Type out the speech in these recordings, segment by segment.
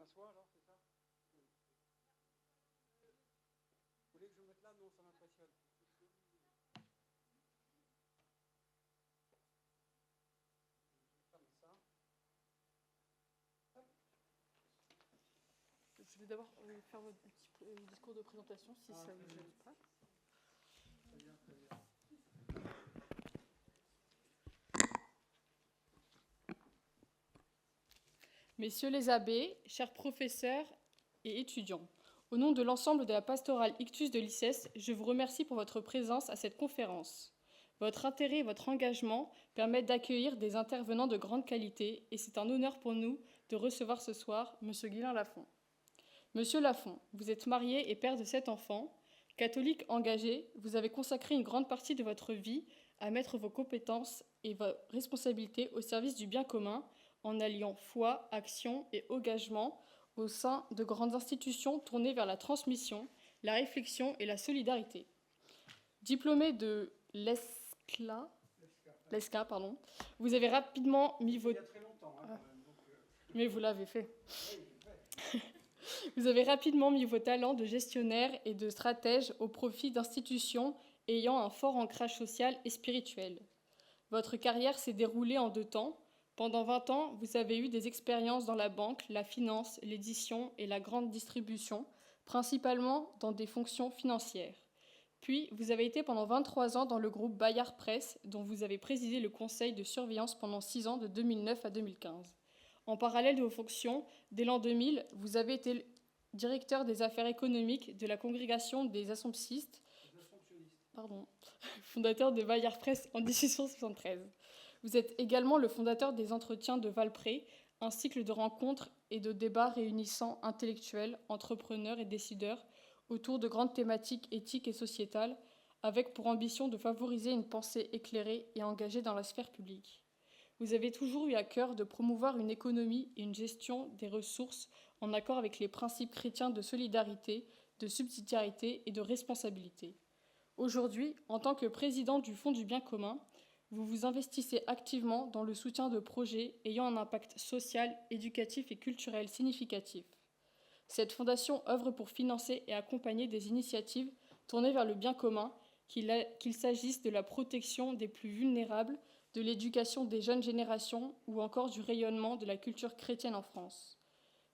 m'assois alors, c'est ça? Vous voulez que je me mette là? Non, ça m'impressionne. Ça. Je vais d'abord faire votre petit discours de présentation, si ça ne vous gêne pas. Très bien, très bien. Messieurs les abbés, chers professeurs et étudiants, au nom de l'ensemble de la pastorale Ictus de l'ICES, je vous remercie pour votre présence à cette conférence. Votre intérêt et votre engagement permettent d'accueillir des intervenants de grande qualité et c'est un honneur pour nous de recevoir ce soir M. Guilain Lafont. Monsieur Lafont, vous êtes marié et père de 7 enfants. Catholique engagé, vous avez consacré une grande partie de votre vie à mettre vos compétences et vos responsabilités au service du bien commun en alliant foi, action et engagement au sein de grandes institutions tournées vers la transmission, la réflexion et la solidarité. Diplômé de l'ESCA, vous avez rapidement mis vos... Il y a très longtemps, hein, quand même. Donc, Mais vous l'avez fait. oui, j'ai fait. Vous avez rapidement mis vos talents de gestionnaire et de stratège au profit d'institutions ayant un fort ancrage social et spirituel. Votre carrière s'est déroulée en 2 temps. Pendant 20 ans, vous avez eu des expériences dans la banque, la finance, l'édition et la grande distribution, principalement dans des fonctions financières. Puis, vous avez été pendant 23 ans dans le groupe Bayard Presse, dont vous avez présidé le conseil de surveillance pendant 6 ans, de 2009 à 2015. En parallèle de vos fonctions, dès l'an 2000, vous avez été directeur des affaires économiques de la congrégation des Assomptionnistes, fondateur de Bayard Presse en 1873. Vous êtes également le fondateur des Entretiens de Valpré, un cycle de rencontres et de débats réunissant intellectuels, entrepreneurs et décideurs autour de grandes thématiques éthiques et sociétales, avec pour ambition de favoriser une pensée éclairée et engagée dans la sphère publique. Vous avez toujours eu à cœur de promouvoir une économie et une gestion des ressources en accord avec les principes chrétiens de solidarité, de subsidiarité et de responsabilité. Aujourd'hui, en tant que président du Fonds du bien commun, vous vous investissez activement dans le soutien de projets ayant un impact social, éducatif et culturel significatif. Cette fondation œuvre pour financer et accompagner des initiatives tournées vers le bien commun, qu'il s'agisse de la protection des plus vulnérables, de l'éducation des jeunes générations ou encore du rayonnement de la culture chrétienne en France.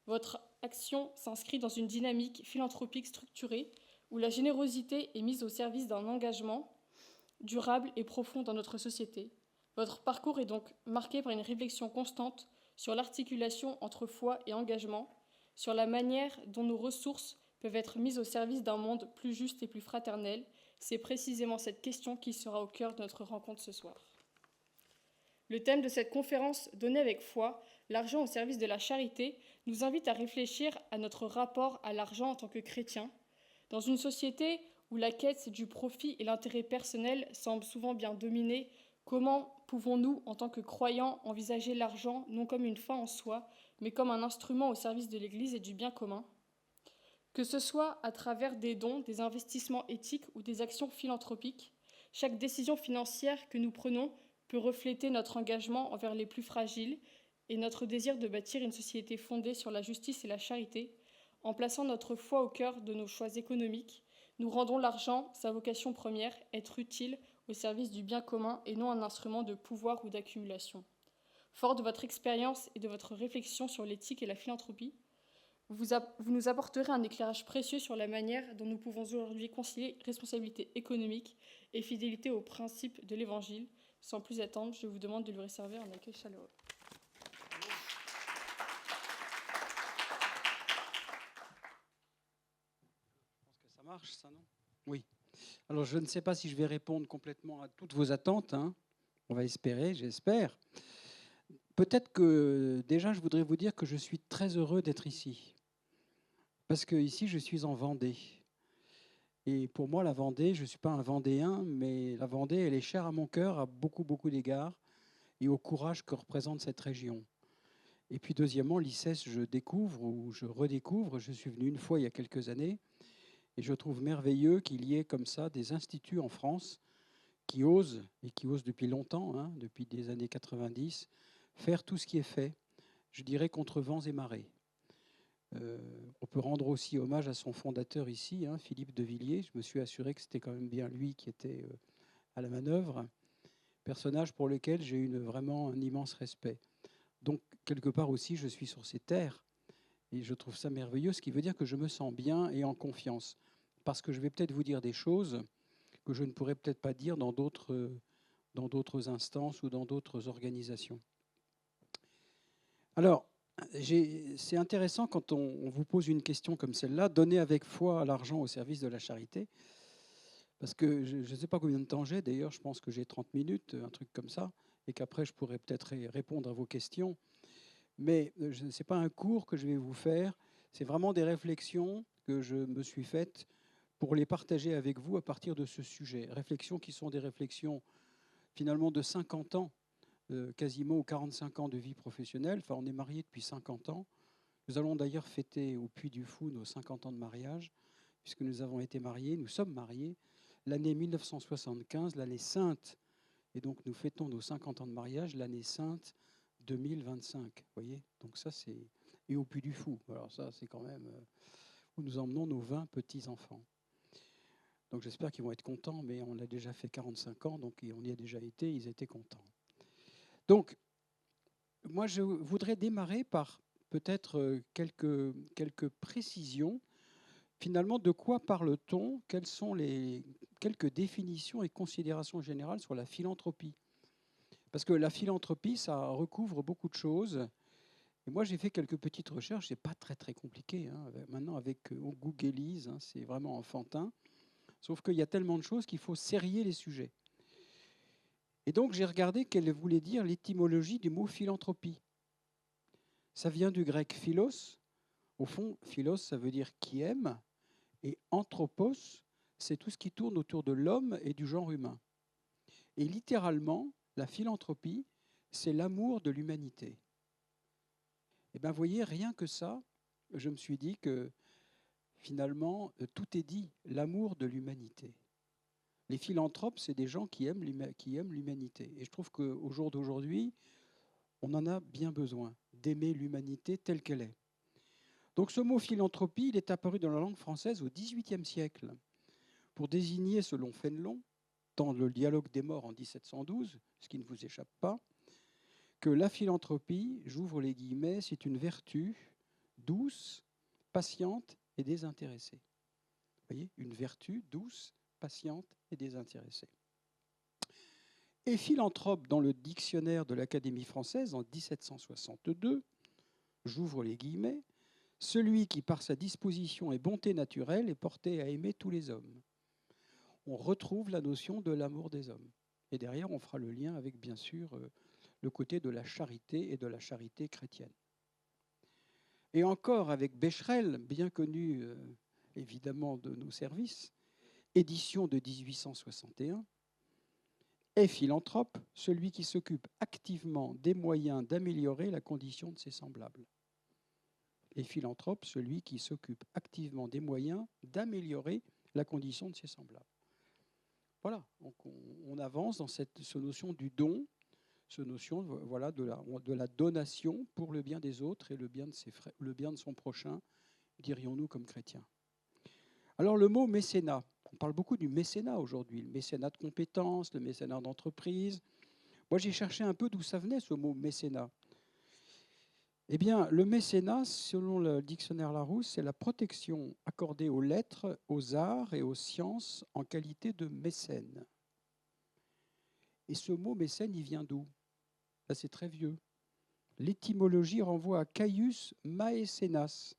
Votre action s'inscrit dans une dynamique philanthropique structurée où la générosité est mise au service d'un engagement durable et profond dans notre société. Votre parcours est donc marqué par une réflexion constante sur l'articulation entre foi et engagement, sur la manière dont nos ressources peuvent être mises au service d'un monde plus juste et plus fraternel. C'est précisément cette question qui sera au cœur de notre rencontre ce soir. Le thème de cette conférence, Donner avec foi, l'argent au service de la charité, nous invite à réfléchir à notre rapport à l'argent en tant que chrétien. Dans une société où la quête du profit et l'intérêt personnel semblent souvent bien dominer, comment pouvons-nous, en tant que croyants, envisager l'argent non comme une fin en soi, mais comme un instrument au service de l'Église et du bien commun? Que ce soit à travers des dons, des investissements éthiques ou des actions philanthropiques, chaque décision financière que nous prenons peut refléter notre engagement envers les plus fragiles et notre désir de bâtir une société fondée sur la justice et la charité. En plaçant notre foi au cœur de nos choix économiques, nous rendons l'argent sa vocation première, être utile au service du bien commun et non un instrument de pouvoir ou d'accumulation. Fort de votre expérience et de votre réflexion sur l'éthique et la philanthropie, vous nous apporterez un éclairage précieux sur la manière dont nous pouvons aujourd'hui concilier responsabilité économique et fidélité aux principes de l'Évangile. Sans plus attendre, je vous demande de lui réserver un accueil chaleureux. Je pense que ça marche, ça, non? Oui. Alors, je ne sais pas si je vais répondre complètement à toutes vos attentes, hein. On va espérer, j'espère. Peut-être que, déjà, je voudrais vous dire que je suis très heureux d'être ici. Parce que ici, je suis en Vendée. Et pour moi, la Vendée, je ne suis pas un Vendéen, mais la Vendée, elle est chère à mon cœur à beaucoup, beaucoup d'égards et au courage que représente cette région. Et puis, deuxièmement, l'ICES, je découvre ou je redécouvre. Je suis venu une fois il y a quelques années et je trouve merveilleux qu'il y ait comme ça des instituts en France qui osent, et qui osent depuis longtemps, hein, depuis les années 90, faire tout ce qui est fait, je dirais, contre vents et marées. On peut rendre aussi hommage à son fondateur ici, hein, Philippe de Villiers. Je me suis assuré que c'était quand même bien lui qui était à la manœuvre. Personnage pour lequel j'ai eu vraiment un immense respect. Donc, quelque part aussi, je suis sur ces terres et je trouve ça merveilleux, ce qui veut dire que je me sens bien et en confiance. Parce que je vais peut-être vous dire des choses que je ne pourrais peut-être pas dire dans d'autres instances ou dans d'autres organisations. Alors, c'est intéressant quand on vous pose une question comme celle-là, donner avec foi l'argent au service de la charité, parce que je ne sais pas combien de temps j'ai, d'ailleurs, je pense que j'ai 30 minutes, un truc comme ça, et qu'après je pourrais peut-être répondre à vos questions. Mais ce n'est pas un cours que je vais vous faire, c'est vraiment des réflexions que je me suis faites pour les partager avec vous à partir de ce sujet. Réflexions qui sont des réflexions finalement de 50 ans, quasiment aux 45 ans de vie professionnelle. Enfin, on est mariés depuis 50 ans. Nous allons d'ailleurs fêter au Puy du Fou nos 50 ans de mariage, puisque nous avons été mariés, nous sommes mariés, l'année 1975, l'année sainte, et donc nous fêtons nos 50 ans de mariage, l'année sainte 2025. Vous voyez, donc ça c'est... Et au Puy du Fou, alors ça c'est quand même... où nous emmenons nos 20 petits-enfants. Donc j'espère qu'ils vont être contents, mais on a déjà fait 45 ans, donc on y a déjà été, ils étaient contents. Donc, moi je voudrais démarrer par peut-être quelques précisions. Finalement, de quoi parle-t-on? Quelles sont les quelques définitions et considérations générales sur la philanthropie? Parce que la philanthropie, ça recouvre beaucoup de choses. Et moi, j'ai fait quelques petites recherches. C'est pas très très compliqué. Hein. Maintenant, avec Googlise, hein, c'est vraiment enfantin. Sauf qu'il y a tellement de choses qu'il faut serrer les sujets. Et donc, j'ai regardé quelle voulait dire l'étymologie du mot philanthropie. Ça vient du grec philos. Au fond, philos, ça veut dire qui aime. Et anthropos, c'est tout ce qui tourne autour de l'homme et du genre humain. Et littéralement, la philanthropie, c'est l'amour de l'humanité. Et bien, vous voyez, rien que ça, je me suis dit que finalement, tout est dit, l'amour de l'humanité. Les philanthropes, c'est des gens qui aiment l'humanité. Et je trouve qu'au jour d'aujourd'hui, on en a bien besoin, d'aimer l'humanité telle qu'elle est. Donc ce mot philanthropie, il est apparu dans la langue française au XVIIIe siècle pour désigner, selon Fénelon, dans le dialogue des morts en 1712, ce qui ne vous échappe pas, que la philanthropie, j'ouvre les guillemets, c'est une vertu douce, patiente et désintéressée. Vous voyez, une vertu douce, patiente et désintéressée. Et philanthrope, dans le dictionnaire de l'Académie française en 1762, j'ouvre les guillemets, celui qui par sa disposition et bonté naturelle est porté à aimer tous les hommes. On retrouve la notion de l'amour des hommes. Et derrière, on fera le lien avec, bien sûr, le côté de la charité et de la charité chrétienne. Et encore avec Becherel, bien connu évidemment de nos services, édition de 1861, est philanthrope, celui qui s'occupe activement des moyens d'améliorer la condition de ses semblables. Et philanthrope, celui qui s'occupe activement des moyens d'améliorer la condition de ses semblables. Voilà, donc on avance dans cette notion du don, cette notion voilà, de la donation pour le bien des autres et le bien de son prochain, dirions-nous comme chrétiens. Alors le mot mécénat, on parle beaucoup du mécénat aujourd'hui, le mécénat de compétences, le mécénat d'entreprise. Moi j'ai cherché un peu d'où ça venait ce mot mécénat. Eh bien, le mécénat, selon le dictionnaire Larousse, c'est la protection accordée aux lettres, aux arts et aux sciences en qualité de mécène. Et ce mot mécène, il vient d'où? Là, c'est très vieux. L'étymologie renvoie à Caius Maecenas,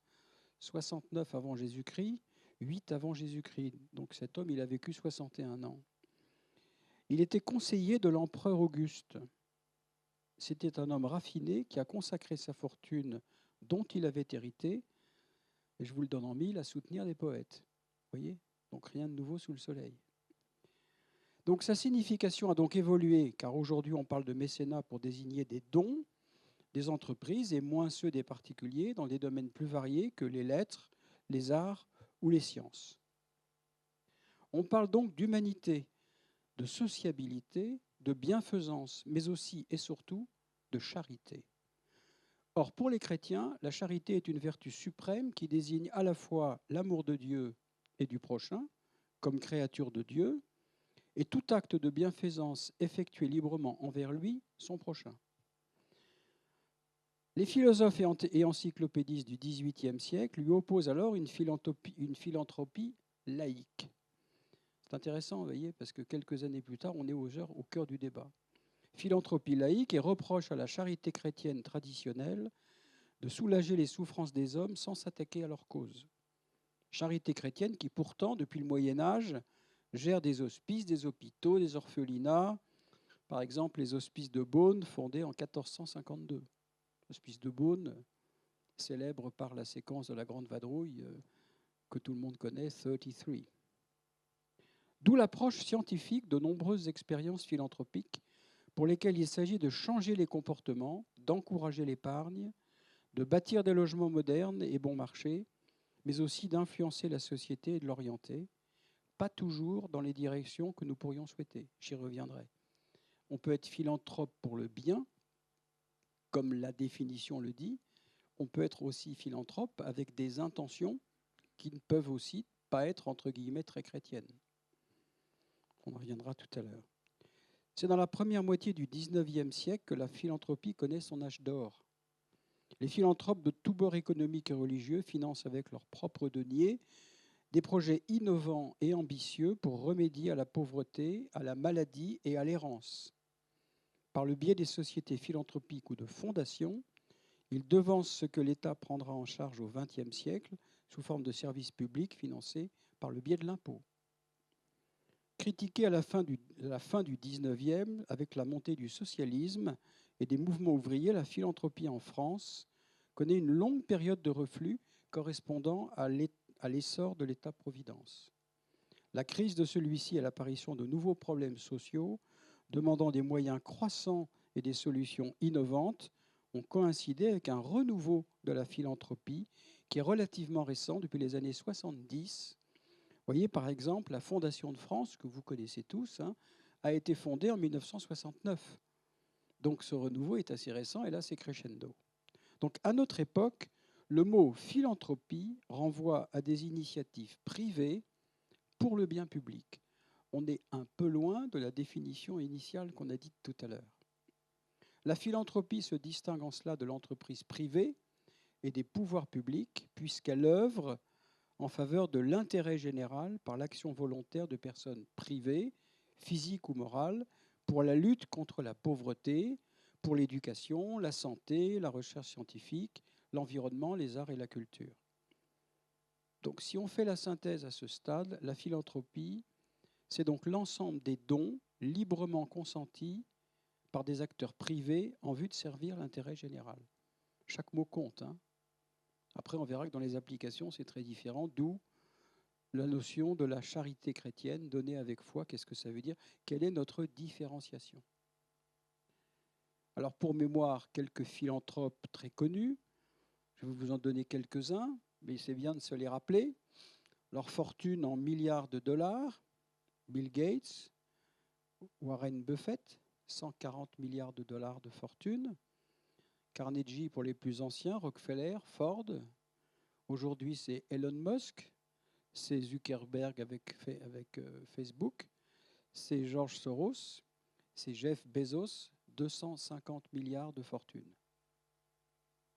69 avant Jésus-Christ, 8 avant Jésus-Christ. Donc cet homme, il a vécu 61 ans. Il était conseiller de l'empereur Auguste. C'était un homme raffiné qui a consacré sa fortune dont il avait hérité, et je vous le donne en mille, à soutenir des poètes. Vous voyez? Donc rien de nouveau sous le soleil. Donc sa signification a donc évolué, car aujourd'hui on parle de mécénat pour désigner des dons des entreprises et moins ceux des particuliers dans des domaines plus variés que les lettres, les arts ou les sciences. On parle donc d'humanité, de sociabilité, de bienfaisance, mais aussi et surtout de charité. Or, pour les chrétiens, la charité est une vertu suprême qui désigne à la fois l'amour de Dieu et du prochain, comme créature de Dieu, et tout acte de bienfaisance effectué librement envers lui, son prochain. Les philosophes et encyclopédistes du XVIIIe siècle lui opposent alors une philanthropie laïque. C'est intéressant, vous voyez, parce que quelques années plus tard, on est au cœur du débat. Philanthropie laïque et reproche à la charité chrétienne traditionnelle de soulager les souffrances des hommes sans s'attaquer à leur cause. Charité chrétienne qui pourtant, depuis le Moyen-Âge, gère des hospices, des hôpitaux, des orphelinats, par exemple les hospices de Beaune fondés en 1452. L'hospice de Beaune, célèbre par la séquence de la Grande Vadrouille que tout le monde connaît, 33. D'où l'approche scientifique de nombreuses expériences philanthropiques pour lesquelles il s'agit de changer les comportements, d'encourager l'épargne, de bâtir des logements modernes et bon marché, mais aussi d'influencer la société et de l'orienter, pas toujours dans les directions que nous pourrions souhaiter. J'y reviendrai. On peut être philanthrope pour le bien, comme la définition le dit. On peut être aussi philanthrope avec des intentions qui ne peuvent aussi pas être, entre guillemets, très chrétiennes. On en reviendra tout à l'heure. C'est dans la première moitié du XIXe siècle que la philanthropie connaît son âge d'or. Les philanthropes de tous bords économiques et religieux financent avec leurs propres deniers des projets innovants et ambitieux pour remédier à la pauvreté, à la maladie et à l'errance. Par le biais des sociétés philanthropiques ou de fondations, ils devancent ce que l'État prendra en charge au XXe siècle sous forme de services publics financés par le biais de l'impôt. Critiquée à la fin du XIXe, avec la montée du socialisme et des mouvements ouvriers, la philanthropie en France connaît une longue période de reflux correspondant à l'essor de l'État-providence. La crise de celui-ci et l'apparition de nouveaux problèmes sociaux demandant des moyens croissants et des solutions innovantes ont coïncidé avec un renouveau de la philanthropie qui est relativement récent depuis les années 70. Vous voyez, par exemple, la Fondation de France, que vous connaissez tous, a été fondée en 1969. Donc ce renouveau est assez récent et là, c'est crescendo. Donc à notre époque, le mot philanthropie renvoie à des initiatives privées pour le bien public. On est un peu loin de la définition initiale qu'on a dite tout à l'heure. La philanthropie se distingue en cela de l'entreprise privée et des pouvoirs publics, puisqu'elle œuvre en faveur de l'intérêt général par l'action volontaire de personnes privées, physiques ou morales, pour la lutte contre la pauvreté, pour l'éducation, la santé, la recherche scientifique, l'environnement, les arts et la culture. Donc si on fait la synthèse à ce stade, la philanthropie, c'est donc l'ensemble des dons librement consentis par des acteurs privés en vue de servir l'intérêt général. Chaque mot compte. Après, on verra que dans les applications, c'est très différent, d'où la notion de la charité chrétienne donnée avec foi. Qu'est-ce que ça veut dire? Quelle est notre différenciation? Alors, pour mémoire, quelques philanthropes très connus. Je vais vous en donner quelques-uns, mais c'est bien de se les rappeler. Leur fortune en milliards de dollars, Bill Gates, Warren Buffett, 140 milliards de dollars de fortune. Carnegie pour les plus anciens, Rockefeller, Ford. Aujourd'hui, c'est Elon Musk, c'est Zuckerberg avec Facebook, c'est George Soros, c'est Jeff Bezos, 250 milliards de fortune.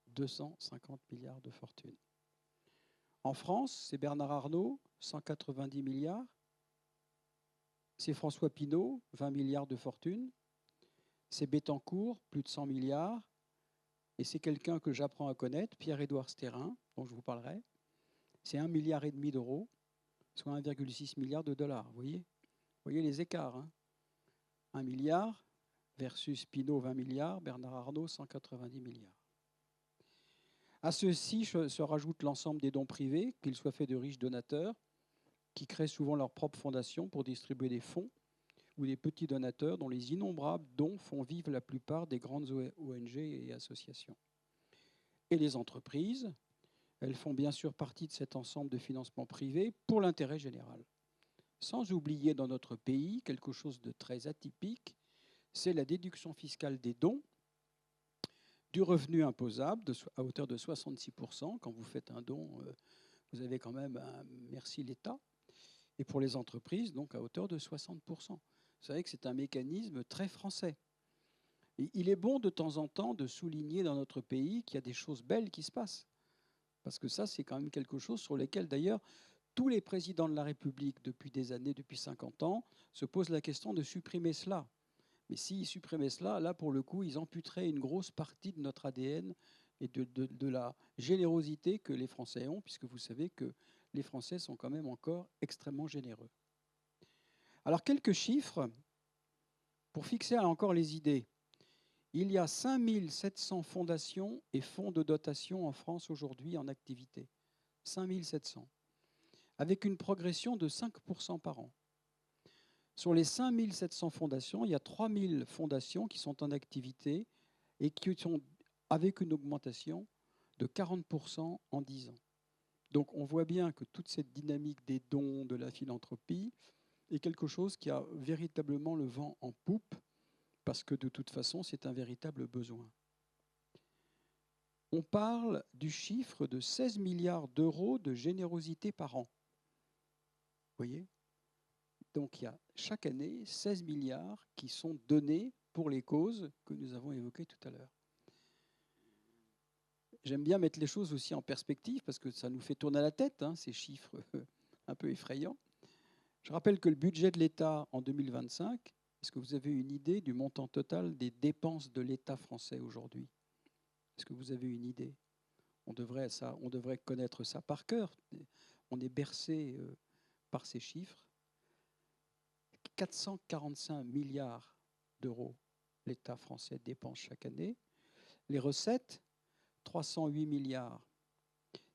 250 milliards de fortune. En France, c'est Bernard Arnault, 190 milliards. C'est François Pinault, 20 milliards de fortune. C'est Bettencourt, plus de 100 milliards. Et c'est quelqu'un que j'apprends à connaître, Pierre-Édouard Stérin, dont je vous parlerai. C'est 1,5 milliard d'euros, soit 1,6 milliard de dollars. Vous voyez les écarts. 1 milliard versus Pinault, 20 milliards, Bernard Arnault, 190 milliards. À ceci se rajoute l'ensemble des dons privés, qu'ils soient faits de riches donateurs, qui créent souvent leur propre fondation pour distribuer des fonds, ou des petits donateurs dont les innombrables dons font vivre la plupart des grandes ONG et associations. Et les entreprises, elles font bien sûr partie de cet ensemble de financement privé pour l'intérêt général. Sans oublier dans notre pays quelque chose de très atypique, c'est la déduction fiscale des dons, du revenu imposable à hauteur de 66%. Quand vous faites un don, vous avez quand même un merci l'État. Et pour les entreprises, donc à hauteur de 60%. Vous savez que c'est un mécanisme très français. Et il est bon de temps en temps de souligner dans notre pays qu'il y a des choses belles qui se passent. Parce que ça, c'est quand même quelque chose sur lequel, d'ailleurs, tous les présidents de la République, depuis des années, depuis 50 ans, se posent la question de supprimer cela. Mais s'ils supprimaient cela, là, pour le coup, ils amputeraient une grosse partie de notre ADN et de la générosité que les Français ont, puisque vous savez que les Français sont quand même encore extrêmement généreux. Alors, quelques chiffres pour fixer encore les idées. Il y a 5700 fondations et fonds de dotation en France aujourd'hui en activité. 5700. Avec une progression de 5% par an. Sur les 5700 fondations, il y a 3000 fondations qui sont en activité et qui sont avec une augmentation de 40% en 10 ans. Donc on voit bien que toute cette dynamique des dons, de la philanthropie, est quelque chose qui a véritablement le vent en poupe, parce que de toute façon, c'est un véritable besoin. On parle du chiffre de 16 milliards d'euros de générosité par an. Vous voyez ? Donc il y a chaque année 16 milliards qui sont donnés pour les causes que nous avons évoquées tout à l'heure. J'aime bien mettre les choses aussi en perspective parce que ça nous fait tourner la tête, ces chiffres un peu effrayants. Je rappelle que le budget de l'État en 2025, est-ce que vous avez une idée du montant total des dépenses de l'État français aujourd'hui ? Est-ce que vous avez une idée ? On devrait connaître ça par cœur. On est bercé par ces chiffres. 445 milliards d'euros l'État français dépense chaque année. Les recettes, 308 milliards.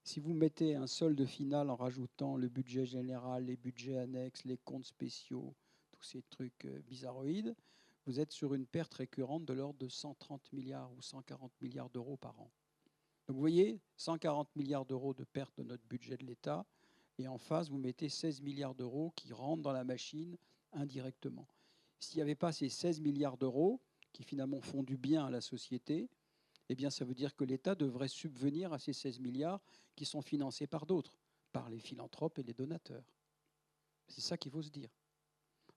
Si vous mettez un solde final en rajoutant le budget général, les budgets annexes, les comptes spéciaux, tous ces trucs bizarroïdes, vous êtes sur une perte récurrente de l'ordre de 130 milliards ou 140 milliards d'euros par an. Donc vous voyez, 140 milliards d'euros de perte de notre budget de l'État, et en face, vous mettez 16 milliards d'euros qui rentrent dans la machine indirectement. S'il n'y avait pas ces 16 milliards d'euros qui finalement font du bien à la société, eh bien ça veut dire que l'État devrait subvenir à ces 16 milliards qui sont financés par d'autres, par les philanthropes et les donateurs. C'est ça qu'il faut se dire.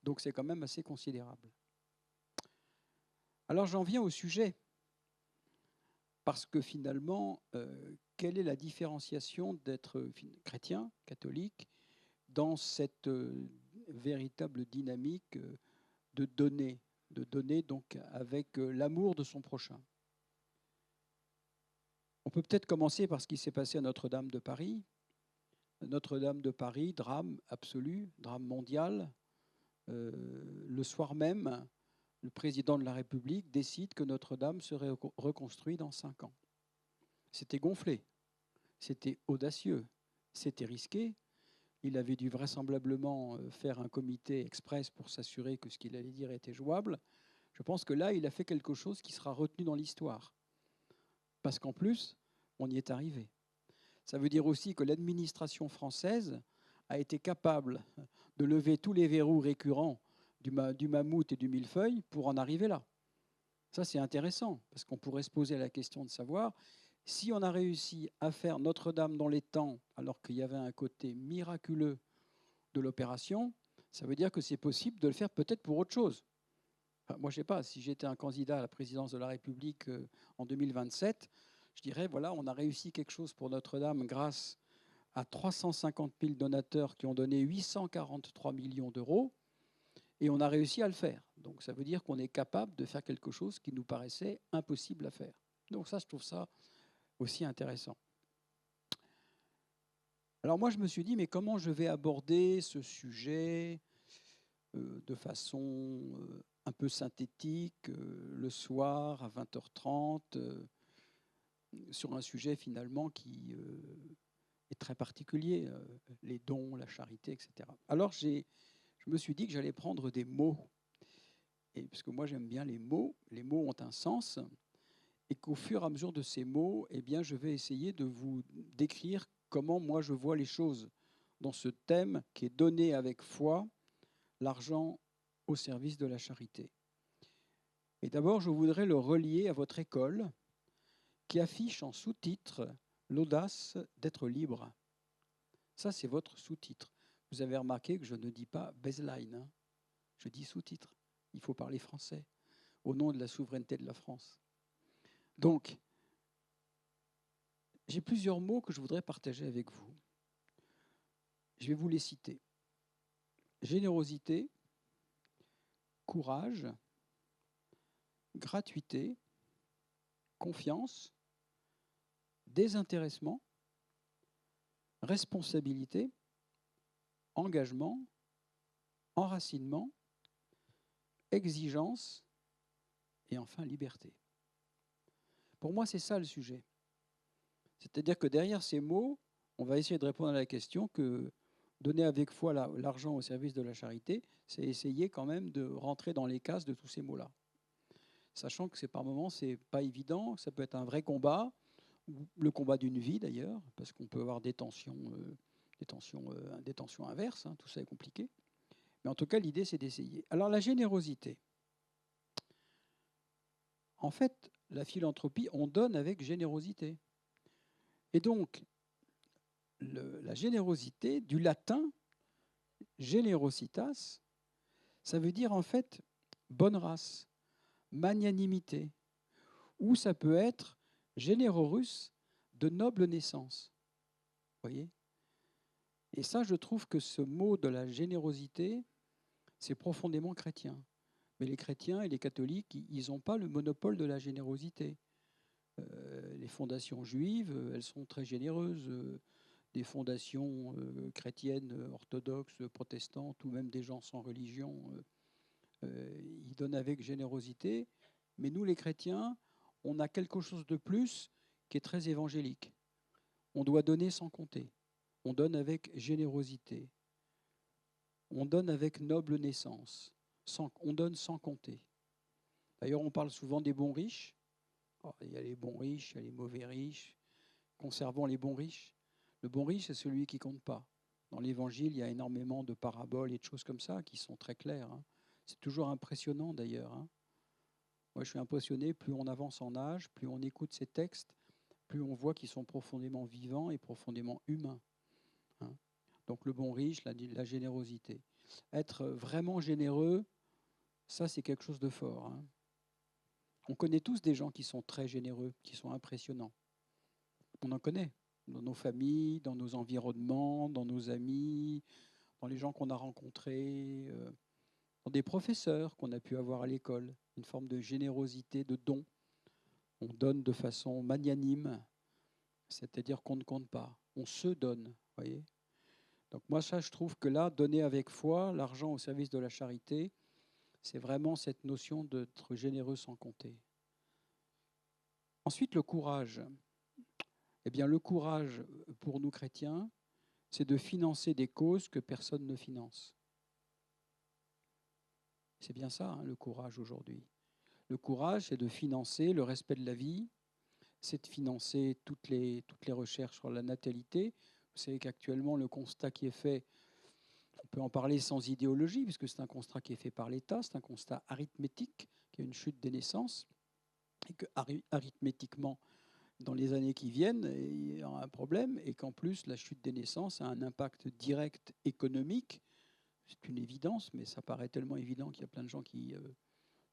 Donc c'est quand même assez considérable. Alors j'en viens au sujet, parce que finalement, quelle est la différenciation d'être chrétien, catholique, dans cette véritable dynamique de donner donc avec l'amour de son prochain. On peut peut-être commencer par ce qui s'est passé à Notre-Dame de Paris. Notre-Dame de Paris, drame absolu, drame mondial. Le soir même, le président de la République décide que Notre-Dame serait reconstruite dans 5 ans. C'était gonflé, c'était audacieux, c'était risqué. Il avait dû vraisemblablement faire un comité express pour s'assurer que ce qu'il allait dire était jouable. Je pense que là, il a fait quelque chose qui sera retenu dans l'histoire. Parce qu'en plus, on y est arrivé. Ça veut dire aussi que l'administration française a été capable de lever tous les verrous récurrents du mammouth et du millefeuille pour en arriver là. Ça, c'est intéressant, parce qu'on pourrait se poser la question de savoir si on a réussi à faire Notre-Dame dans les temps, alors qu'il y avait un côté miraculeux de l'opération, ça veut dire que c'est possible de le faire peut-être pour autre chose. Enfin, moi, je ne sais pas, si j'étais un candidat à la présidence de la République en 2027, je dirais, voilà, on a réussi quelque chose pour Notre-Dame grâce à 350 000 donateurs qui ont donné 843 millions d'euros, et on a réussi à le faire. Donc ça veut dire qu'on est capable de faire quelque chose qui nous paraissait impossible à faire. Donc ça, je trouve ça aussi intéressant. Alors moi, je me suis dit, mais comment je vais aborder ce sujet de façon un peu synthétique, le soir à 20h30, sur un sujet finalement qui est très particulier, les dons, la charité, etc. Alors je me suis dit que j'allais prendre des mots, et parce que moi j'aime bien les mots ont un sens, et qu'au fur et à mesure de ces mots, eh bien, je vais essayer de vous décrire comment moi je vois les choses dans ce thème qui est donné avec foi, l'argent au service de la charité. Et d'abord, je voudrais le relier à votre école, qui affiche en sous-titre l'audace d'être libre. Ça, c'est votre sous-titre. Vous avez remarqué que je ne dis pas baseline, hein. Je dis sous-titre. Il faut parler français, au nom de la souveraineté de la France. Donc, j'ai plusieurs mots que je voudrais partager avec vous. Je vais vous les citer. Générosité, courage, gratuité, confiance, désintéressement, responsabilité, engagement, enracinement, exigence et enfin liberté. Pour moi, c'est ça le sujet. C'est-à-dire que derrière ces mots, on va essayer de répondre à la question que donner avec foi l'argent au service de la charité, c'est essayer quand même de rentrer dans les cases de tous ces mots-là. Sachant que par moments, c'est pas évident, ça peut être un vrai combat, le combat d'une vie d'ailleurs, parce qu'on peut avoir des tensions inverses, hein, tout ça est compliqué. Mais en tout cas, l'idée, c'est d'essayer. Alors la générosité. En fait, la philanthropie, on donne avec générosité. Et donc, la générosité, du latin, generositas, ça veut dire en fait bonne race, magnanimité, ou ça peut être generorus, de noble naissance. Vous voyez ? Et ça, je trouve que ce mot de la générosité, c'est profondément chrétien. Mais les chrétiens et les catholiques, ils n'ont pas le monopole de la générosité. Les fondations juives, elles sont très généreuses. Des fondations chrétiennes, orthodoxes, protestantes, ou même des gens sans religion, ils donnent avec générosité. Mais nous, les chrétiens, on a quelque chose de plus qui est très évangélique. On doit donner sans compter. On donne avec générosité. On donne avec noble naissance. On donne sans compter. D'ailleurs, on parle souvent des bons riches. Alors, il y a les bons riches, il y a les mauvais riches. Conservons les bons riches. Le bon riche, c'est celui qui ne compte pas. Dans l'Évangile, il y a énormément de paraboles et de choses comme ça qui sont très claires, hein. C'est toujours impressionnant d'ailleurs, hein. Moi, je suis impressionné, plus on avance en âge, plus on écoute ces textes, plus on voit qu'ils sont profondément vivants et profondément humains, hein. Donc le bon riche, la générosité. Être vraiment généreux, ça c'est quelque chose de fort, hein. On connaît tous des gens qui sont très généreux, qui sont impressionnants. On en connaît dans nos familles, dans nos environnements, dans nos amis, dans les gens qu'on a rencontrés, dans des professeurs qu'on a pu avoir à l'école. Une forme de générosité, de don. On donne de façon magnanime, c'est-à-dire qu'on ne compte pas. On se donne, voyez. Donc moi, ça, je trouve que là, donner avec foi, l'argent au service de la charité, c'est vraiment cette notion d'être généreux sans compter. Ensuite, le courage. Eh bien, le courage, pour nous chrétiens, c'est de financer des causes que personne ne finance. C'est bien ça, hein, le courage aujourd'hui. Le courage, c'est de financer le respect de la vie, c'est de financer toutes les recherches sur la natalité. Vous savez qu'actuellement, le constat qui est fait, on peut en parler sans idéologie, puisque c'est un constat qui est fait par l'État, c'est un constat arithmétique, qui a une chute des naissances, et que arithmétiquement, dans les années qui viennent, il y aura un problème, et qu'en plus, la chute des naissances a un impact direct économique. C'est une évidence, mais ça paraît tellement évident qu'il y a plein de gens qui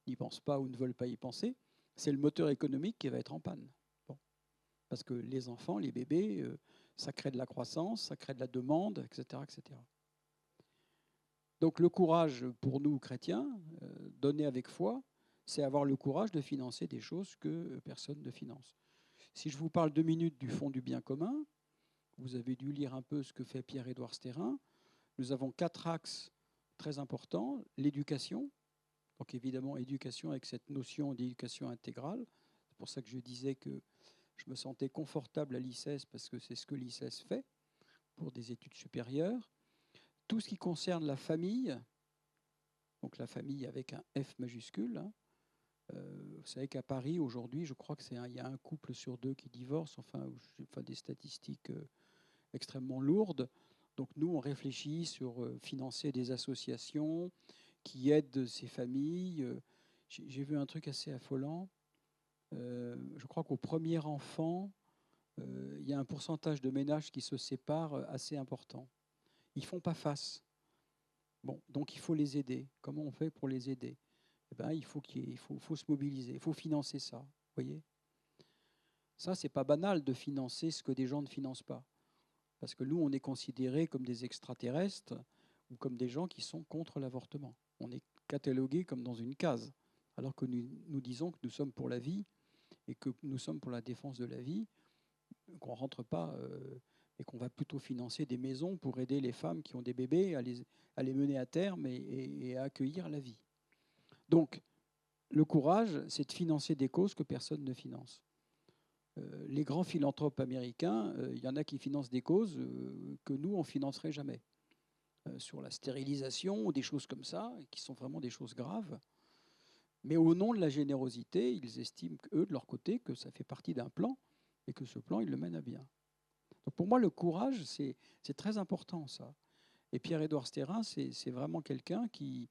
n'y pensent pas ou ne veulent pas y penser. C'est le moteur économique qui va être en panne. Bon. Parce que les enfants, les bébés, ça crée de la croissance, ça crée de la demande, etc. etc. Donc le courage pour nous, chrétiens, donner avec foi, c'est avoir le courage de financer des choses que personne ne finance. Si je vous parle 2 minutes du Fonds du bien commun, vous avez dû lire un peu ce que fait Pierre-Édouard Stérin. Nous avons 4 axes très importants. L'éducation, donc évidemment éducation avec cette notion d'éducation intégrale. C'est pour ça que je disais que je me sentais confortable à l'ICES parce que c'est ce que l'ICES fait pour des études supérieures. Tout ce qui concerne la famille, donc la famille avec un F majuscule, hein. Vous savez qu'à Paris, aujourd'hui, je crois qu'il y a un couple sur 2 qui divorce, enfin des statistiques extrêmement lourdes. Donc nous, on réfléchit sur financer des associations qui aident ces familles. J'ai vu un truc assez affolant. Je crois qu'au premier enfant, il y a un pourcentage de ménages qui se séparent assez important. Ils ne font pas face. Bon, donc il faut les aider. Comment on fait pour les aider? Eh ben, faut se mobiliser, il faut financer ça. Vous voyez? Ça, c'est pas banal de financer ce que des gens ne financent pas. Parce que nous, on est considérés comme des extraterrestres ou comme des gens qui sont contre l'avortement. On est catalogués comme dans une case, alors que nous disons que nous sommes pour la vie et que nous sommes pour la défense de la vie, qu'on ne rentre pas et qu'on va plutôt financer des maisons pour aider les femmes qui ont des bébés à les mener à terme et à accueillir la vie. Donc, le courage, c'est de financer des causes que personne ne finance. Les grands philanthropes américains, il y en a qui financent des causes que nous, on ne financerait jamais. Sur la stérilisation ou des choses comme ça, qui sont vraiment des choses graves. Mais au nom de la générosité, ils estiment, eux, de leur côté, que ça fait partie d'un plan et que ce plan, ils le mènent à bien. Donc pour moi, le courage, c'est très important, ça. Et Pierre-Édouard Stérin, c'est vraiment quelqu'un qui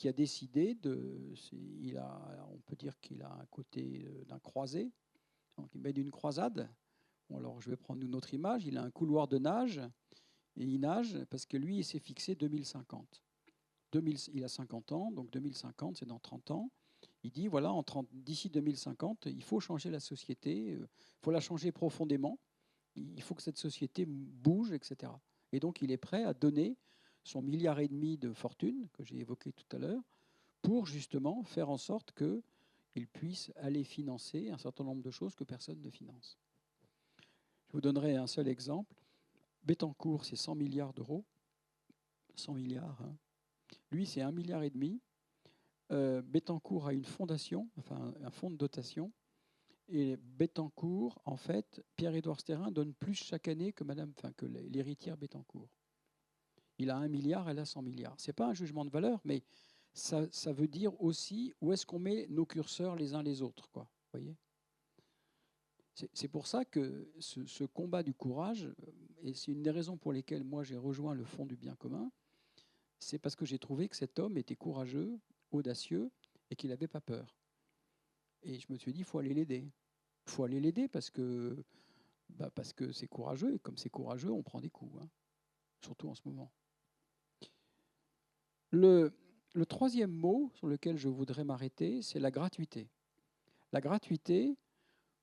a décidé on peut dire qu'il a un côté d'un croisé. Donc il mène une croisade. Bon, alors je vais prendre une autre image. Il a un couloir de nage et il nage parce que lui, il s'est fixé 2050. Il a 50 ans, donc 2050, c'est dans 30 ans. Il dit, voilà, d'ici 2050, il faut changer la société, il faut la changer profondément, il faut que cette société bouge, etc. Et donc, il est prêt à donner son 1,5 milliard de fortune, que j'ai évoqué tout à l'heure, pour justement faire en sorte qu'il puisse aller financer un certain nombre de choses que personne ne finance. Je vous donnerai un seul exemple. Bettencourt, c'est 100 milliards d'euros. 100 milliards, hein. Lui, c'est 1,5 milliard. Bettencourt a une fondation, enfin un fonds de dotation. Et Bettencourt, en fait, Pierre-Édouard Stérin donne plus chaque année que l'héritière Bettencourt. Il a 1 milliard, elle a 100 milliards. Ce n'est pas un jugement de valeur, mais ça veut dire aussi où est-ce qu'on met nos curseurs les uns les autres, quoi. Voyez ? C'est pour ça que ce combat du courage, et c'est une des raisons pour lesquelles moi j'ai rejoint le Fonds du bien commun, c'est parce que j'ai trouvé que cet homme était courageux, audacieux, et qu'il n'avait pas peur. Et je me suis dit, il faut aller l'aider. Il faut aller l'aider parce que c'est courageux, et comme c'est courageux, on prend des coups, hein, surtout en ce moment. Le troisième mot sur lequel je voudrais m'arrêter, c'est la gratuité. La gratuité,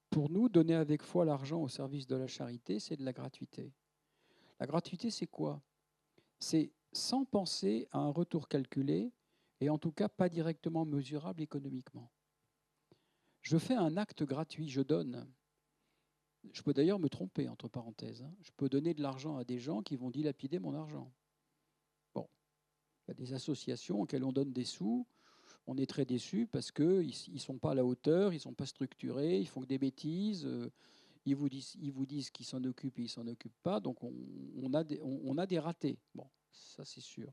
pour nous, donner avec foi l'argent au service de la charité, c'est de la gratuité. La gratuité, c'est quoi? C'est sans penser à un retour calculé et en tout cas pas directement mesurable économiquement. Je fais un acte gratuit, je donne. Je peux d'ailleurs me tromper, entre parenthèses. Je peux donner de l'argent à des gens qui vont dilapider mon argent. Bon, il y a des associations auxquelles on donne des sous. On est très déçus parce qu'ils ne sont pas à la hauteur, ils ne sont pas structurés, ils font que des bêtises. Ils vous disent qu'ils s'en occupent et ils ne s'en occupent pas. Donc on a des ratés. Bon, ça c'est sûr.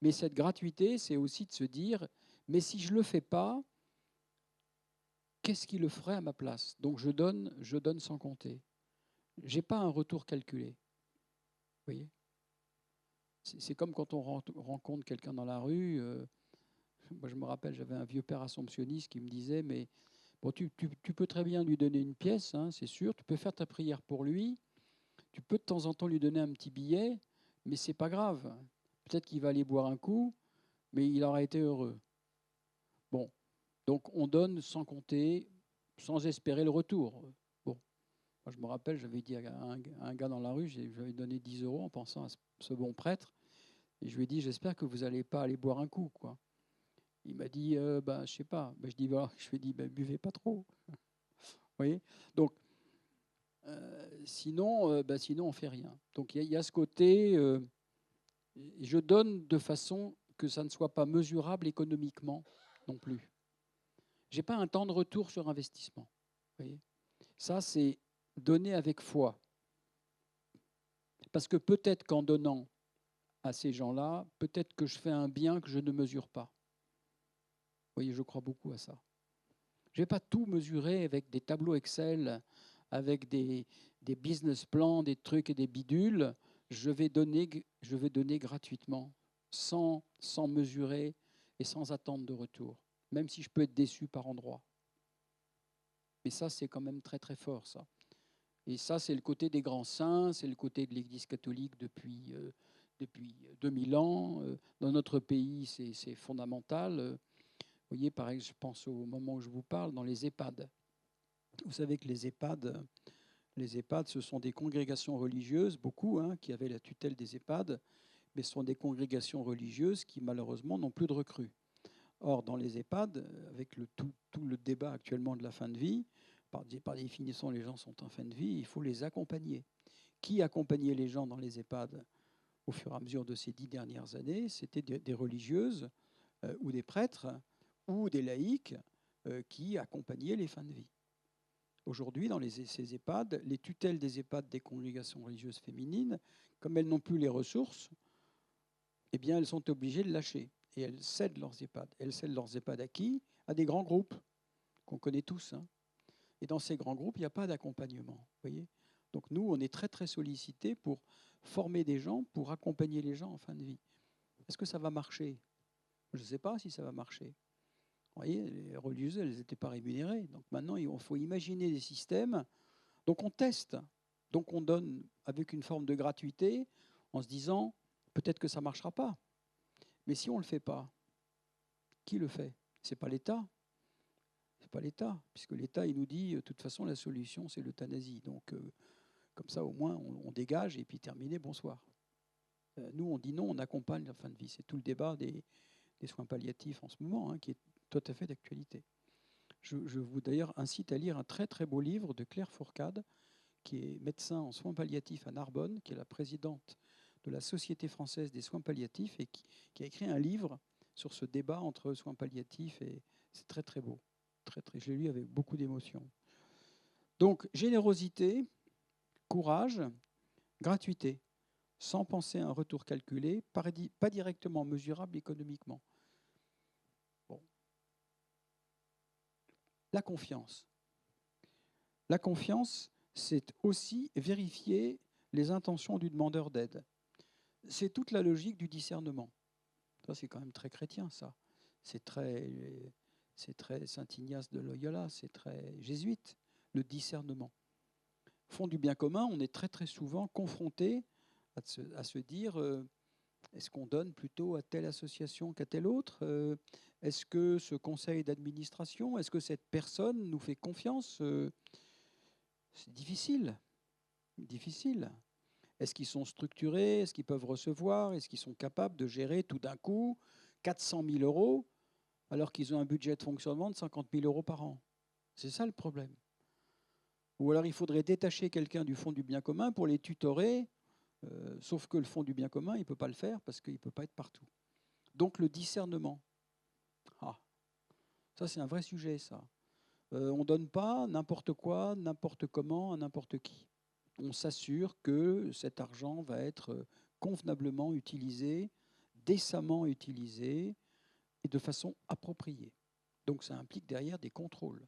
Mais cette gratuité, c'est aussi de se dire, mais si je ne le fais pas, qu'est-ce qui le ferait à ma place? Donc je donne sans compter. Je n'ai pas un retour calculé. Vous voyez? C'est comme quand on rencontre quelqu'un dans la rue. Moi, je me rappelle, j'avais un vieux père assomptionniste qui me disait, mais bon, tu peux très bien lui donner une pièce, hein, c'est sûr. Tu peux faire ta prière pour lui. Tu peux de temps en temps lui donner un petit billet, mais c'est pas grave. Peut-être qu'il va aller boire un coup, mais il aura été heureux. Bon, donc on donne sans compter, sans espérer le retour. Bon, moi je me rappelle, j'avais dit à un gars dans la rue, j'avais donné 10 € en pensant à ce bon prêtre, et je lui ai dit, j'espère que vous n'allez pas aller boire un coup, quoi. Il m'a dit, je sais pas. Je lui ai dit, buvez pas trop. Vous voyez? Donc, sinon, on fait rien. Donc il y a ce côté, je donne de façon que ça ne soit pas mesurable économiquement non plus. J'ai pas un temps de retour sur investissement. Vous voyez? Ça, c'est donner avec foi. Parce que peut-être qu'en donnant à ces gens-là, peut-être que je fais un bien que je ne mesure pas. Vous voyez, je crois beaucoup à ça. Je ne vais pas tout mesurer avec des tableaux Excel, avec des business plans, des trucs et des bidules. Je vais donner gratuitement, sans mesurer et sans attendre de retour, même si je peux être déçu par endroits. Mais ça, c'est quand même très très fort, ça. Et ça, c'est le côté des grands saints, c'est le côté de l'Église catholique depuis 2000 ans. Dans notre pays, c'est fondamental. Vous voyez, pareil, je pense au moment où je vous parle, dans les EHPAD. Vous savez que les EHPAD, ce sont des congrégations religieuses, beaucoup, hein, qui avaient la tutelle des EHPAD, mais ce sont des congrégations religieuses qui, malheureusement, n'ont plus de recrues. Or, dans les EHPAD, avec tout le débat actuellement de la fin de vie, par définition, les gens sont en fin de vie, il faut les accompagner. Qui accompagnait les gens dans les EHPAD au fur et à mesure de ces 10 dernières années? C'était des religieuses ou des prêtres ou des laïcs qui accompagnaient les fins de vie. Aujourd'hui, dans ces EHPAD, les tutelles des EHPAD des congrégations religieuses féminines, comme elles n'ont plus les ressources, eh bien, elles sont obligées de lâcher. Et elles cèdent leurs EHPAD. Elles cèdent leurs EHPAD à qui? À des grands groupes qu'on connaît tous. Hein. Et dans ces grands groupes, il n'y a pas d'accompagnement. Voyez. Donc nous, on est très, très sollicités pour former des gens, pour accompagner les gens en fin de vie. Est-ce que ça va marcher? Je ne sais pas si ça va marcher. Vous voyez, les religieuses, elles n'étaient pas rémunérées. Donc maintenant, il faut imaginer des systèmes. Donc on teste. Donc on donne avec une forme de gratuité en se disant, peut-être que ça ne marchera pas. Mais si on ne le fait pas, qui le fait? Ce n'est pas l'État. C'est pas l'État, puisque l'État, il nous dit, de toute façon, la solution, c'est l'euthanasie. Donc, comme ça, au moins, on dégage et puis terminé, bonsoir. Nous, on dit non, on accompagne la fin de vie. C'est tout le débat des soins palliatifs en ce moment, hein, qui est tout à fait d'actualité. Je vous, d'ailleurs, incite à lire un très, très beau livre de Claire Fourcade, qui est médecin en soins palliatifs à Narbonne, qui est la présidente de la Société française des soins palliatifs et qui a écrit un livre sur ce débat entre soins palliatifs et c'est très, très beau. Très, très, je l'ai lu avec beaucoup d'émotion. Donc, générosité, courage, gratuité, sans penser à un retour calculé, pas directement mesurable économiquement. Bon. La confiance. La confiance, c'est aussi vérifier les intentions du demandeur d'aide. C'est toute la logique du discernement. Ça, c'est quand même très chrétien, ça. C'est très Saint Ignace de Loyola, c'est très jésuite, le discernement. Fond du bien commun, on est très très souvent confronté à se dire est-ce qu'on donne plutôt à telle association qu'à telle autre? Est-ce que ce conseil d'administration, est-ce que cette personne nous fait confiance? C'est difficile. Difficile. Est-ce qu'ils sont structurés? Est-ce qu'ils peuvent recevoir? Est-ce qu'ils sont capables de gérer tout d'un coup 400 000 euros alors qu'ils ont un budget de fonctionnement de 50 000 euros par an? C'est ça le problème. Ou alors il faudrait détacher quelqu'un du fonds du bien commun pour les tutorer, sauf que le fonds du bien commun, il ne peut pas le faire parce qu'il ne peut pas être partout. Donc le discernement. Ah, ça c'est un vrai sujet, ça. On ne donne pas n'importe quoi, n'importe comment, à n'importe qui. On s'assure que cet argent va être convenablement utilisé, décemment utilisé et de façon appropriée. Donc ça implique derrière des contrôles.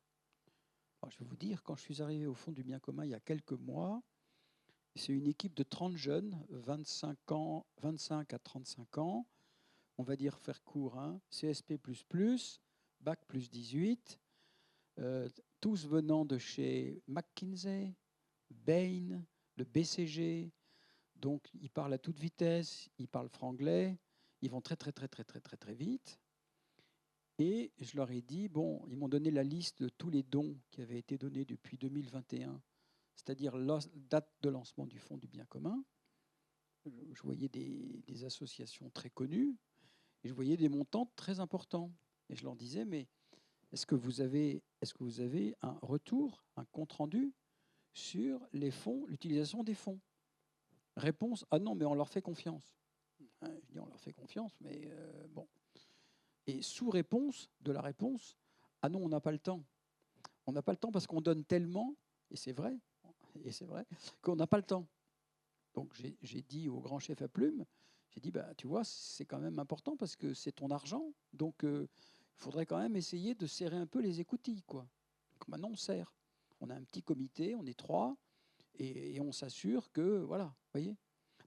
Alors, je vais vous dire, quand je suis arrivé au Fonds du bien commun il y a quelques mois, c'est une équipe de 30 jeunes, 25 à 35 ans, on va dire faire court, hein, CSP++, Bac plus 18, tous venant de chez McKinsey, Bain, le BCG, donc ils parlent à toute vitesse, ils parlent franglais, ils vont très très très très très très très vite. Et je leur ai dit, bon, ils m'ont donné la liste de tous les dons qui avaient été donnés depuis 2021, c'est-à-dire la date de lancement du Fonds du bien commun. Je voyais des associations très connues et je voyais des montants très importants. Et je leur disais, mais est-ce que vous avez un retour, un compte-rendu sur les fonds, l'utilisation des fonds? Réponse, ah non, mais on leur fait confiance. Je dis, on leur fait confiance, mais bon. Et sous-réponse de la réponse, ah non, on n'a pas le temps. On n'a pas le temps parce qu'on donne tellement, et c'est vrai, qu'on n'a pas le temps. Donc j'ai dit au grand chef à plume, j'ai dit, bah, tu vois, c'est quand même important parce que c'est ton argent, donc il faudrait quand même essayer de serrer un peu les écoutilles, quoi. Donc maintenant, on serre. On a un petit comité, on est 3, et on s'assure que, voilà, vous voyez.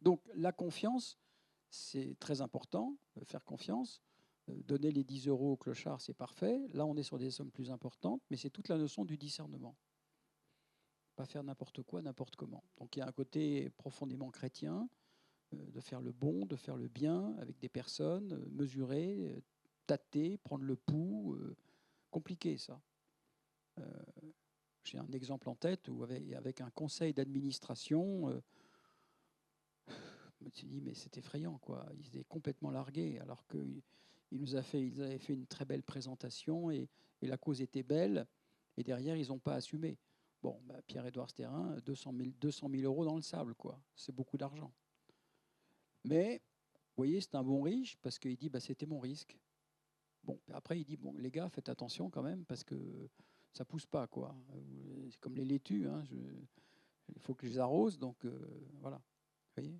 Donc la confiance, c'est très important, faire confiance. Donner les 10 euros au clochard, c'est parfait. Là, on est sur des sommes plus importantes, mais c'est toute la notion du discernement. Pas faire n'importe quoi, n'importe comment. Donc il y a un côté profondément chrétien, de faire le bon, de faire le bien avec des personnes, mesurer, tâter, prendre le pouls. Compliqué, ça. J'ai un exemple en tête où, avec un conseil d'administration, je me suis dit, mais c'est effrayant, quoi. Ils étaient complètement largués, alors qu'ils ils avaient fait une très belle présentation et la cause était belle, et derrière, ils n'ont pas assumé. Bon, bah, Pierre-Édouard Stérin, 200 000 euros dans le sable, quoi. C'est beaucoup d'argent. Mais, vous voyez, c'est un bon riche parce qu'il dit, bah, c'était mon risque. Bon, après, il dit, bon, les gars, faites attention quand même, parce que ça pousse pas, quoi. C'est comme les laitues, hein, il faut que je les arrose, donc voilà. Vous voyez.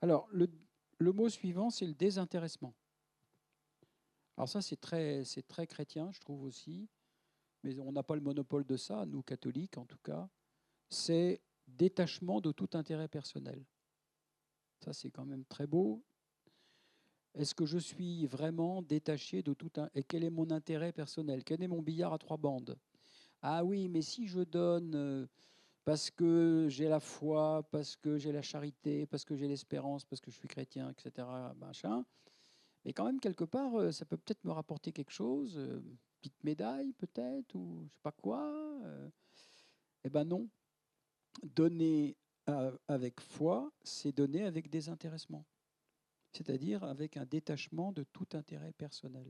Alors, le mot suivant, c'est le désintéressement. Alors ça, c'est très chrétien, je trouve aussi, mais on n'a pas le monopole de ça, nous, catholiques, en tout cas. C'est détachement de tout intérêt personnel. Ça, c'est quand même très beau. Est-ce que je suis vraiment détaché de tout et quel est mon intérêt personnel? Quel est mon billard à 3 bandes? Ah oui, mais si je donne parce que j'ai la foi, parce que j'ai la charité, parce que j'ai l'espérance, parce que je suis chrétien, etc., machin, mais quand même, quelque part, ça peut peut-être me rapporter quelque chose, une petite médaille peut-être, ou je sais pas quoi. Eh ben non. Donner avec foi, c'est donner avec désintéressement, c'est-à-dire avec un détachement de tout intérêt personnel.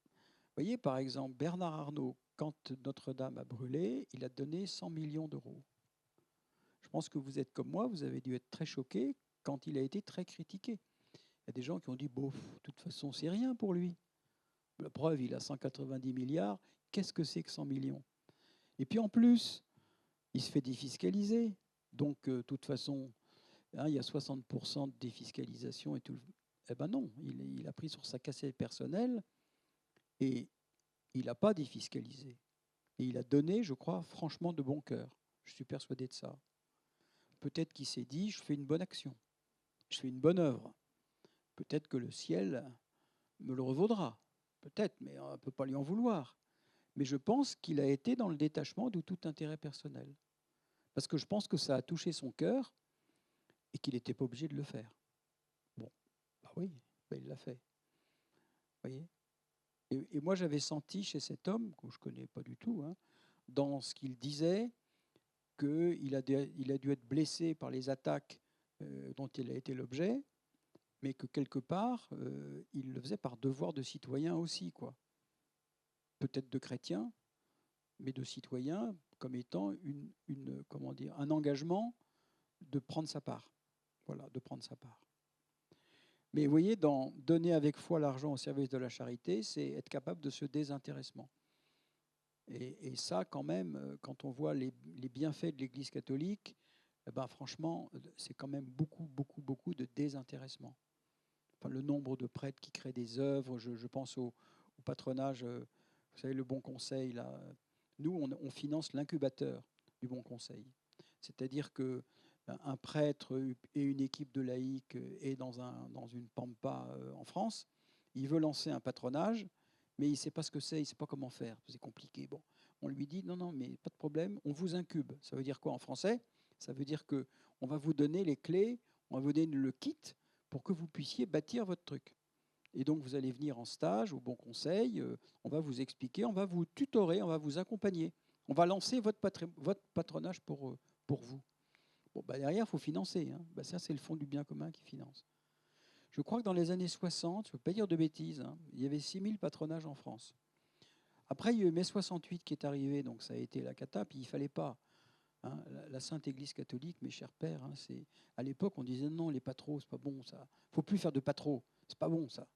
Vous voyez, par exemple, Bernard Arnault, quand Notre-Dame a brûlé, il a donné 100 millions d'euros. Je pense que vous êtes comme moi, vous avez dû être très choqués quand il a été très critiqué. Il y a des gens qui ont dit, bon, de toute façon, c'est rien pour lui. La preuve, il a 190 milliards. Qu'est-ce que c'est que 100 millions? Et puis en plus, il se fait défiscaliser. Donc, de toute façon, hein, il y a 60% de défiscalisation et tout. Eh ben non, il a pris sur sa cassette personnelle et il n'a pas défiscalisé. Et il a donné, je crois, franchement de bon cœur. Je suis persuadé de ça. Peut-être qu'il s'est dit, je fais une bonne action, je fais une bonne œuvre. Peut-être que le ciel me le revaudra. Peut-être, mais on ne peut pas lui en vouloir. Mais je pense qu'il a été dans le détachement de tout intérêt personnel. Parce que je pense que ça a touché son cœur et qu'il n'était pas obligé de le faire. Bon, bah oui, bah il l'a fait. Vous voyez. Et moi, j'avais senti chez cet homme, que je ne connais pas du tout, hein, dans ce qu'il disait, qu'il a dû être blessé par les attaques dont il a été l'objet, mais que quelque part, il le faisait par devoir de citoyen aussi, quoi. Peut-être de chrétien, mais de citoyen comme étant comment dire, un engagement de prendre sa part. Voilà, de prendre sa part. Mais vous voyez, dans donner avec foi l'argent au service de la charité, c'est être capable de ce désintéressement. Et ça, quand même, quand on voit les bienfaits de l'Église catholique, eh ben, franchement, c'est quand même beaucoup, beaucoup, beaucoup de désintéressement. Enfin, le nombre de prêtres qui créent des œuvres, je pense au patronage, vous savez, le Bon Conseil, là. Nous, on finance l'incubateur du Bon Conseil. C'est-à-dire qu'un prêtre et une équipe de laïcs est dans une pampa en France, il veut lancer un patronage, mais il ne sait pas ce que c'est, il ne sait pas comment faire, c'est compliqué. Bon, on lui dit, non, non, mais pas de problème, on vous incube. Ça veut dire quoi en français? Ça veut dire qu'on va vous donner les clés, on va vous donner le kit pour que vous puissiez bâtir votre truc. Et donc, vous allez venir en stage au Bon Conseil, on va vous expliquer, on va vous tutorer, on va vous accompagner. On va lancer votre patronage pour vous. Bon, bah derrière, il faut financer. Hein. Bah ça, c'est le fonds du bien commun qui finance. Je crois que dans les années 60, je ne veux pas dire de bêtises, hein, il y avait 6000 patronages en France. Après, il y a eu mai 68 qui est arrivé, donc ça a été la cata, puis il ne fallait pas. Hein, la Sainte Église catholique, mes chers pères, hein, à l'époque, on disait non, les patros, c'est pas bon ça. Il ne faut plus faire de patros, c'est pas bon ça.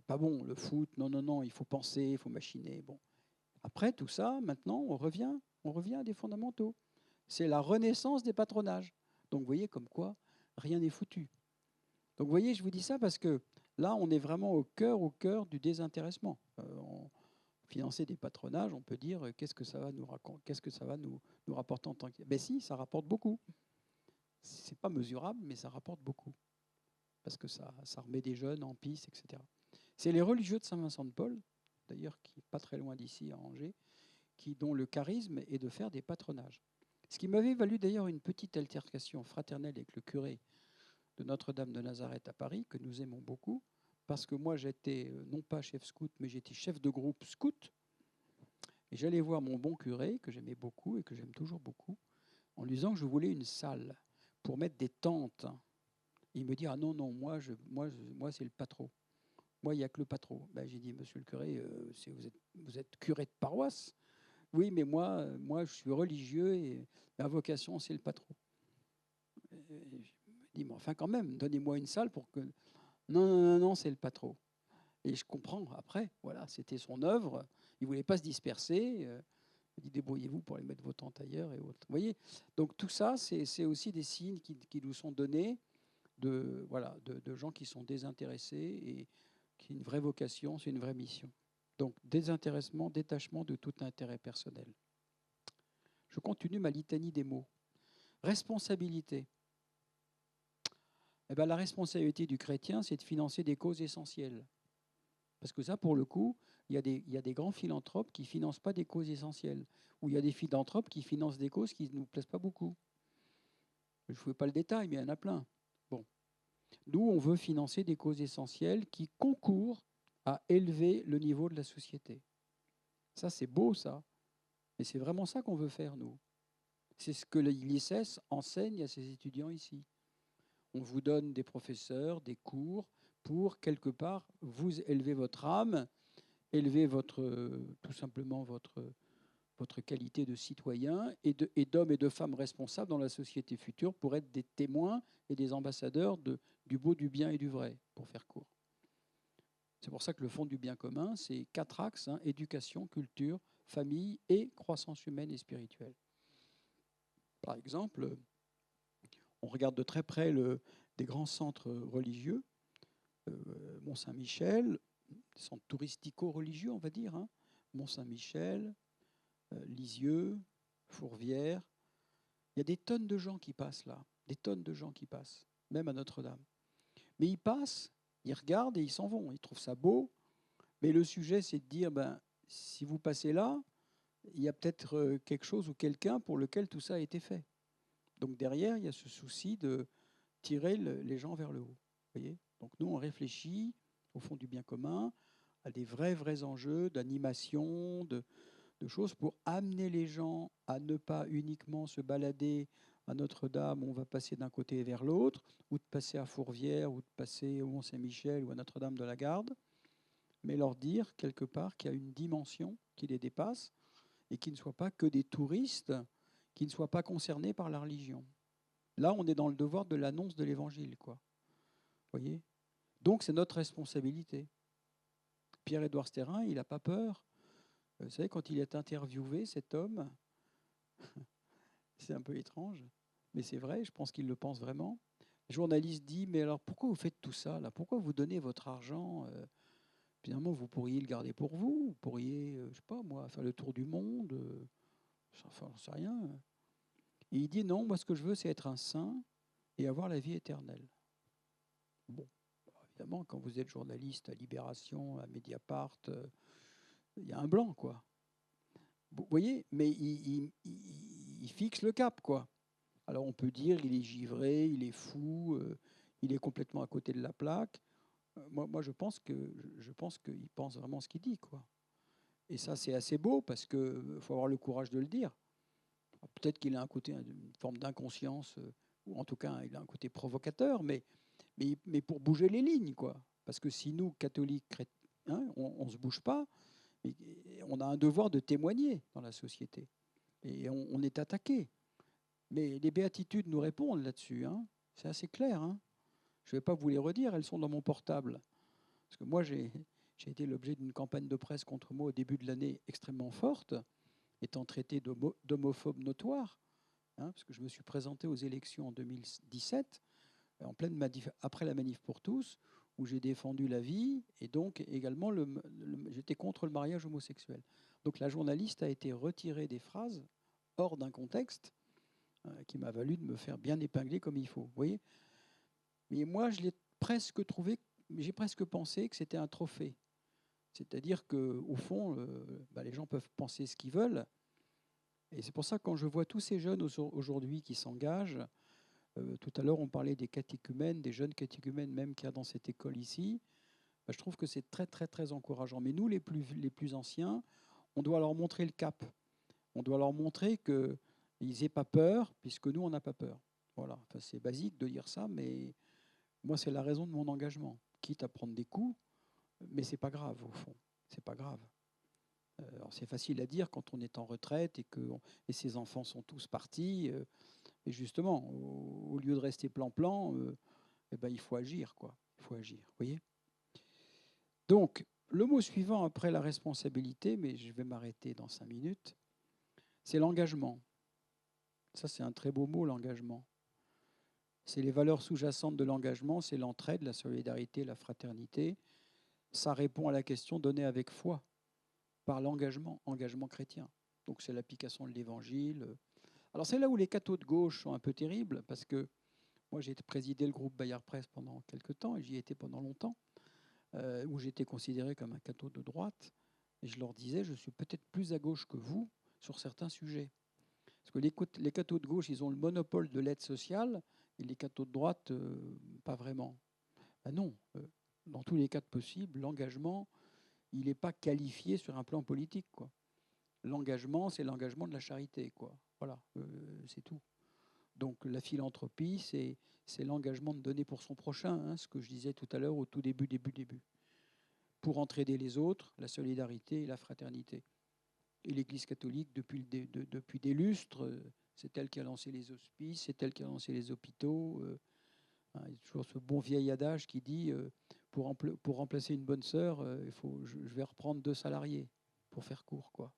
Pas bon, le foot, non, non, non, il faut penser, il faut machiner. Bon. Après tout ça, maintenant, on revient à des fondamentaux. C'est la renaissance des patronages. Donc vous voyez comme quoi, rien n'est foutu. Donc vous voyez, je vous dis ça parce que là, on est vraiment au cœur du désintéressement. Financer des patronages, on peut dire qu'est-ce que ça va nous raconter, qu'est-ce que ça va nous rapporter en tant que... Ben si, ça rapporte beaucoup. C'est pas mesurable, mais ça rapporte beaucoup. parce que ça remet des jeunes en piste, etc. C'est les religieux de Saint-Vincent-de-Paul, d'ailleurs, qui n'est pas très loin d'ici, à Angers, dont le charisme est de faire des patronages. Ce qui m'avait valu d'ailleurs une petite altercation fraternelle avec le curé de Notre-Dame de Nazareth à Paris, que nous aimons beaucoup, parce que moi j'étais non pas chef scout, mais j'étais chef de groupe scout, et j'allais voir mon bon curé, que j'aimais beaucoup et que j'aime toujours beaucoup, en lui disant que je voulais une salle pour mettre des tentes. Il me dit, ah non, non, moi c'est le patron. Moi, il n'y a que le patron. Ben, j'ai dit, monsieur le curé, vous êtes curé de paroisse. Oui, mais moi, je suis religieux et ma vocation, c'est le patron. Je me dis, mais enfin, quand même, donnez-moi une salle pour que. Non, non, non, non, c'est le patron. Et je comprends, après, voilà, c'était son œuvre. Il ne voulait pas se disperser. Il dit, débrouillez-vous pour aller mettre vos tentes ailleurs et autres. Vous voyez. Donc, tout ça, c'est aussi des signes qui nous sont donnés de gens qui sont désintéressés et qui ont une vraie vocation, c'est une vraie mission. Donc, désintéressement, détachement de tout intérêt personnel. Je continue ma litanie des mots. Responsabilité. Eh bien, la responsabilité du chrétien, c'est de financer des causes essentielles. Parce que ça, pour le coup, il y a des grands philanthropes qui ne financent pas des causes essentielles. Ou il y a des philanthropes qui financent des causes qui ne nous plaisent pas beaucoup. Je ne fais pas le détail, mais il y en a plein. Bon. Nous, on veut financer des causes essentielles qui concourent à élever le niveau de la société. Ça, c'est beau, ça. Et c'est vraiment ça qu'on veut faire, nous. C'est ce que l'ICES enseigne à ses étudiants ici. On vous donne des professeurs, des cours pour, quelque part, vous élever votre âme, élever tout simplement votre qualité de citoyen et d'hommes et de femmes responsables dans la société future pour être des témoins et des ambassadeurs du beau, du bien et du vrai, pour faire court. C'est pour ça que le Fonds du bien commun, c'est 4 axes, éducation, culture, famille et croissance humaine et spirituelle. Par exemple, on regarde de très près des grands centres religieux, Mont-Saint-Michel, des centres touristico-religieux, on va dire, Mont-Saint-Michel, Lisieux, Fourvière. Il y a des tonnes de gens qui passent là, des tonnes de gens qui passent, même à Notre-Dame. Mais ils passent, ils regardent et ils s'en vont. Ils trouvent ça beau. Mais le sujet, c'est de dire, si vous passez là, il y a peut-être quelque chose ou quelqu'un pour lequel tout ça a été fait. Donc derrière, il y a ce souci de tirer les gens vers le haut. Voyez. Donc nous, on réfléchit au fond du bien commun à des vrais enjeux d'animation, de choses pour amener les gens à ne pas uniquement se balader à Notre-Dame, on va passer d'un côté vers l'autre, ou de passer à Fourvière, ou de passer au Mont-Saint-Michel ou à Notre-Dame de la Garde, mais leur dire quelque part qu'il y a une dimension qui les dépasse et qui ne soient pas que des touristes, qui ne soient pas concernés par la religion. Là, on est dans le devoir de l'annonce de l'Évangile, quoi. Voyez. Donc, c'est notre responsabilité. Pierre-Édouard Stérin, il n'a pas peur. Vous savez, quand il est interviewé, cet homme, c'est un peu étrange, mais c'est vrai, je pense qu'il le pense vraiment. Le journaliste dit, mais alors pourquoi vous faites tout ça là? Pourquoi vous donnez votre argent Finalement, vous pourriez le garder pour vous, vous pourriez, je ne sais pas moi, faire le tour du monde, enfin, j'en sais rien. Et il dit, non, moi ce que je veux, c'est être un saint et avoir la vie éternelle. Bon, évidemment, quand vous êtes journaliste à Libération, à Mediapart, il y a un blanc, quoi. Vous voyez, mais il fixe le cap, quoi. Alors on peut dire il est givré, il est fou, il est complètement à côté de la plaque. Moi je pense qu'il pense vraiment ce qu'il dit, quoi. Et ça, c'est assez beau parce qu'il faut avoir le courage de le dire. Peut-être qu'il a un côté, une forme d'inconscience, ou en tout cas, il a un côté provocateur, mais pour bouger les lignes, quoi. Parce que si nous, catholiques, chrétiens, on ne se bouge pas, on a un devoir de témoigner dans la société. Et on est attaqué. Mais les béatitudes nous répondent là-dessus. C'est assez clair. Je ne vais pas vous les redire, elles sont dans mon portable. Parce que moi, j'ai été l'objet d'une campagne de presse contre moi au début de l'année extrêmement forte, étant traité d'homophobe notoire, parce que je me suis présenté aux élections en 2017, en pleine après la manif pour tous, où j'ai défendu la vie, et donc également j'étais contre le mariage homosexuel. Donc la journaliste a été retirée des phrases hors d'un contexte qui m'a valu de me faire bien épingler comme il faut. Vous voyez. Mais moi, je ne l'ai presque trouvé, j'ai presque pensé que c'était un trophée. C'est-à-dire qu'au fond, les gens peuvent penser ce qu'ils veulent. Et c'est pour ça que quand je vois tous ces jeunes aujourd'hui qui s'engagent, tout à l'heure on parlait des catéchumènes, des jeunes catéchumènes même qu'il y a dans cette école ici, je trouve que c'est très très très encourageant. Mais nous, les plus anciens, on doit leur montrer le cap. On doit leur montrer qu'ils n'aient pas peur, puisque nous, on n'a pas peur. Voilà. Enfin, c'est basique de dire ça, mais moi, c'est la raison de mon engagement. Quitte à prendre des coups, mais c'est pas grave, au fond. C'est pas grave. Alors, c'est facile à dire quand on est en retraite et ses enfants sont tous partis. Et justement, au lieu de rester plan-plan, il faut agir, quoi. Il faut agir, vous voyez ? Donc, le mot suivant après la responsabilité, mais je vais m'arrêter dans 5 minutes, c'est l'engagement. Ça, c'est un très beau mot, l'engagement. C'est les valeurs sous-jacentes de l'engagement, c'est l'entraide, la solidarité, la fraternité. Ça répond à la question donnée avec foi par l'engagement, engagement chrétien. Donc c'est l'application de l'Évangile. Alors c'est là où les cathos de gauche sont un peu terribles, parce que moi j'ai présidé le groupe Bayard Presse pendant quelques temps, et j'y étais pendant longtemps, où j'étais considéré comme un catho de droite, et je leur disais, je suis peut-être plus à gauche que vous sur certains sujets. Parce que les cathos de gauche, ils ont le monopole de l'aide sociale, et les cathos de droite, pas vraiment. Ben non, dans tous les cas possibles, l'engagement, il n'est pas qualifié sur un plan politique, quoi. L'engagement, c'est l'engagement de la charité, quoi. Voilà, c'est tout. Donc la philanthropie, c'est l'engagement de donner pour son prochain, hein, ce que je disais tout à l'heure au tout début. Pour entraider les autres, la solidarité et la fraternité. Et l'Église catholique, depuis des lustres, c'est elle qui a lancé les hospices, c'est elle qui a lancé les hôpitaux. Il y a toujours ce bon vieil adage qui dit pour remplacer une bonne sœur, je vais reprendre 2 salariés, pour faire court, quoi.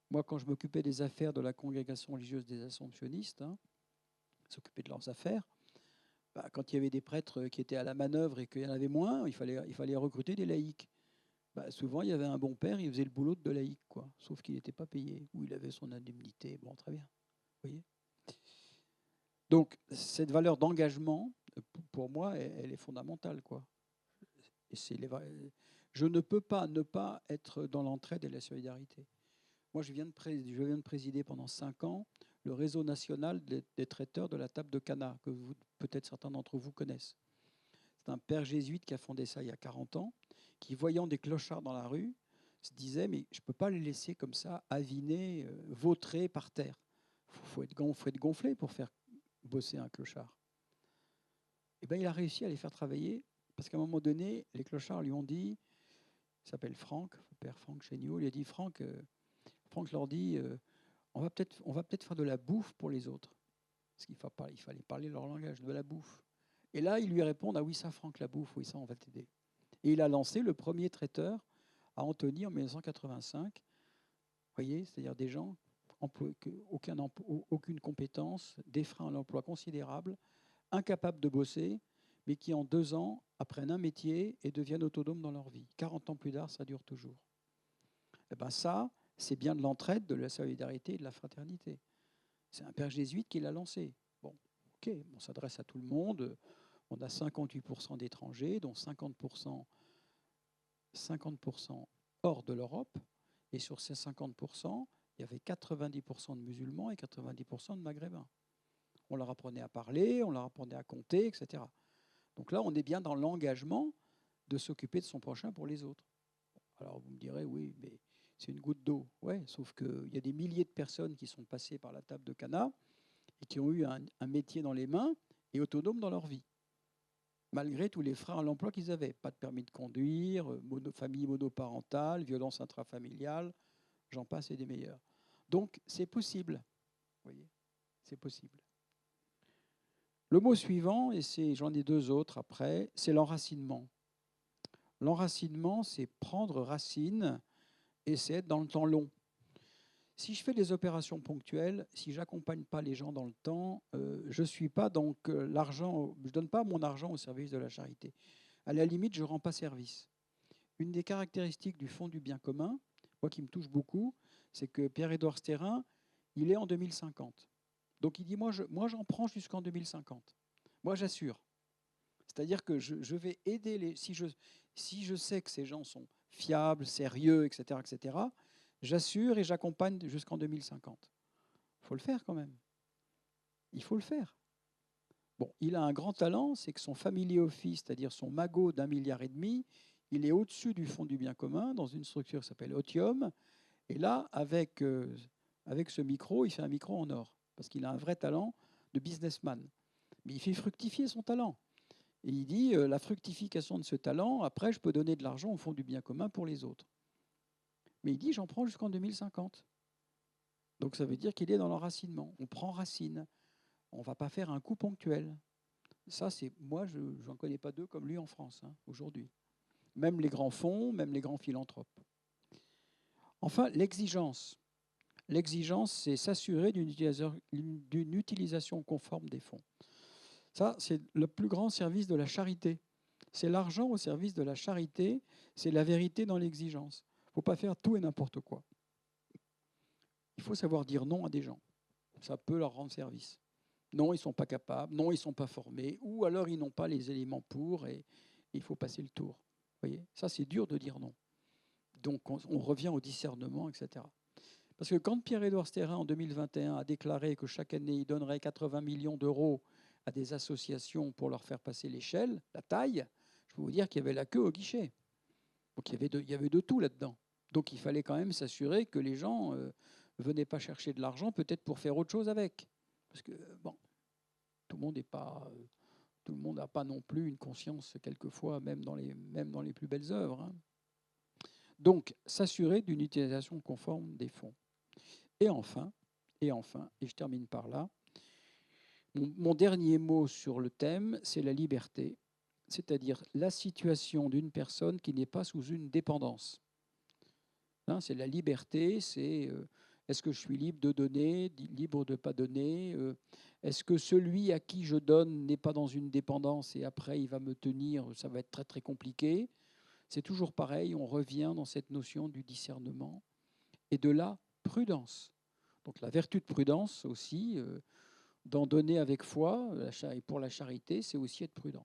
Moi, quand je m'occupais des affaires de la congrégation religieuse des Assomptionnistes, s'occuper de leurs affaires, quand il y avait des prêtres qui étaient à la manœuvre et qu'il y en avait moins, il fallait recruter des laïcs. Souvent, il y avait un bon père, il faisait le boulot de laïc, quoi. Sauf qu'il n'était pas payé, ou il avait son indemnité. Bon, très bien. Vous voyez ? Donc, cette valeur d'engagement, pour moi, elle est fondamentale, quoi. Et je ne peux pas ne pas être dans l'entraide et la solidarité. Moi, je viens de présider pendant 5 ans le réseau national des traiteurs de la table de Cana, que peut-être certains d'entre vous connaissent. C'est un père jésuite qui a fondé ça il y a 40 ans, qui, voyant des clochards dans la rue, se disait, mais je ne peux pas les laisser comme ça, aviner, vautrer par terre. Il faut être gonflé pour faire bosser un clochard. Et il a réussi à les faire travailler, parce qu'à un moment donné, les clochards lui ont dit, il s'appelle Franck, le père Franck Chéniaud, il a dit, Franck leur dit, on va peut-être faire de la bouffe pour les autres. Parce qu'il fallait parler leur langage, de la bouffe. Et là, ils lui répondent, ah oui, ça, Franck, la bouffe, oui, ça, on va t'aider. Et il a lancé le premier traiteur à Antony en 1985. Vous voyez, c'est-à-dire des gens aucune compétence, des freins à l'emploi considérables, incapables de bosser, mais qui en 2 ans apprennent un métier et deviennent autonomes dans leur vie. 40 ans plus tard, ça dure toujours. Et ça, c'est bien de l'entraide, de la solidarité et de la fraternité. C'est un père jésuite qui l'a lancé. Bon, ok, on s'adresse à tout le monde. On a 58% d'étrangers, dont 50% hors de l'Europe. Et sur ces 50%, il y avait 90% de musulmans et 90% de maghrébins. On leur apprenait à parler, on leur apprenait à compter, etc. Donc là, on est bien dans l'engagement de s'occuper de son prochain pour les autres. Alors vous me direz, oui, mais c'est une goutte d'eau. Ouais, sauf qu'il y a des milliers de personnes qui sont passées par la table de Cana et qui ont eu un métier dans les mains et autonomes dans leur vie, malgré tous les freins à l'emploi qu'ils avaient. Pas de permis de conduire, famille monoparentale, violence intrafamiliale, j'en passe et des meilleurs. Donc c'est possible. Vous voyez, c'est possible. Le mot suivant, et j'en ai 2 autres après, c'est l'enracinement. L'enracinement, c'est prendre racine et c'est être dans le temps long. Si je fais des opérations ponctuelles, si je n'accompagne pas les gens dans le temps, je suis pas donc l'argent, je donne pas mon argent au service de la charité. À la limite, je ne rends pas service. Une des caractéristiques du Fonds du bien commun, moi qui me touche beaucoup, c'est que Pierre-Édouard Stérin, il est en 2050. Donc il dit, moi j'en prends jusqu'en 2050. Moi j'assure. C'est-à-dire que je vais aider les. Si je sais que ces gens sont fiables, sérieux, etc., j'assure et j'accompagne jusqu'en 2050. Il faut le faire quand même. Il faut le faire. Bon, il a un grand talent, c'est que son family office, c'est-à-dire son magot d'1,5 milliard, il est au-dessus du fonds du bien commun, dans une structure qui s'appelle Otium. Et là, avec ce micro, il fait un micro en or, parce qu'il a un vrai talent de businessman. Mais il fait fructifier son talent. Et il dit, la fructification de ce talent, après, je peux donner de l'argent au fonds du bien commun pour les autres. Mais il dit, j'en prends jusqu'en 2050. Donc ça veut dire qu'il est dans l'enracinement. On prend racine. On ne va pas faire un coup ponctuel. Ça, c'est moi, je n'en connais pas deux comme lui en France, aujourd'hui. Même les grands fonds, même les grands philanthropes. Enfin, l'exigence. L'exigence, c'est s'assurer d'une utilisation conforme des fonds. Ça, c'est le plus grand service de la charité. C'est l'argent au service de la charité, c'est la vérité dans l'exigence. Il ne faut pas faire tout et n'importe quoi. Il faut savoir dire non à des gens. Ça peut leur rendre service. Non, ils ne sont pas capables, non, ils ne sont pas formés, ou alors ils n'ont pas les éléments pour, et il faut passer le tour. Vous voyez, ça, c'est dur de dire non. Donc, on revient au discernement, etc. Parce que quand Pierre-Édouard Stérin, en 2021, a déclaré que chaque année, il donnerait 80 millions d'euros à des associations pour leur faire passer l'échelle, la taille, je peux vous dire qu'il y avait la queue au guichet. Donc, il y avait de tout là-dedans. Donc, il fallait quand même s'assurer que les gens ne venaient pas chercher de l'argent, peut-être pour faire autre chose avec. Parce que, bon, tout le monde n'a pas non plus une conscience, quelquefois, même dans les plus belles œuvres. Donc, s'assurer d'une utilisation conforme des fonds. Et enfin, et je termine par là, mon dernier mot sur le thème, c'est la liberté, c'est-à-dire la situation d'une personne qui n'est pas sous une dépendance. C'est la liberté, c'est est-ce que je suis libre de donner, libre de ne pas donner, est-ce que celui à qui je donne n'est pas dans une dépendance et après il va me tenir, ça va être très très compliqué. C'est toujours pareil, on revient dans cette notion du discernement et de la prudence. Donc la vertu de prudence aussi, d'en donner avec foi, et pour la charité, c'est aussi être prudent.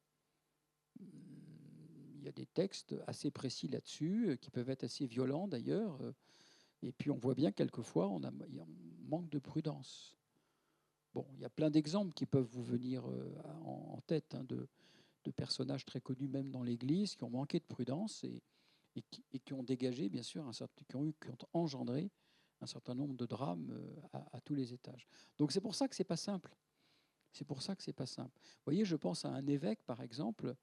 Il y a des textes assez précis là-dessus, qui peuvent être assez violents d'ailleurs, et puis on voit bien quelquefois on manque de prudence. Bon, il y a plein d'exemples qui peuvent vous venir en tête, de personnages très connus même dans l'Église qui ont manqué de prudence et qui ont dégagé, bien sûr, qui ont engendré un certain nombre de drames à tous les étages. Donc c'est pour ça que c'est pas simple. C'est pour ça que c'est pas simple. Vous voyez, je pense à un évêque, par exemple,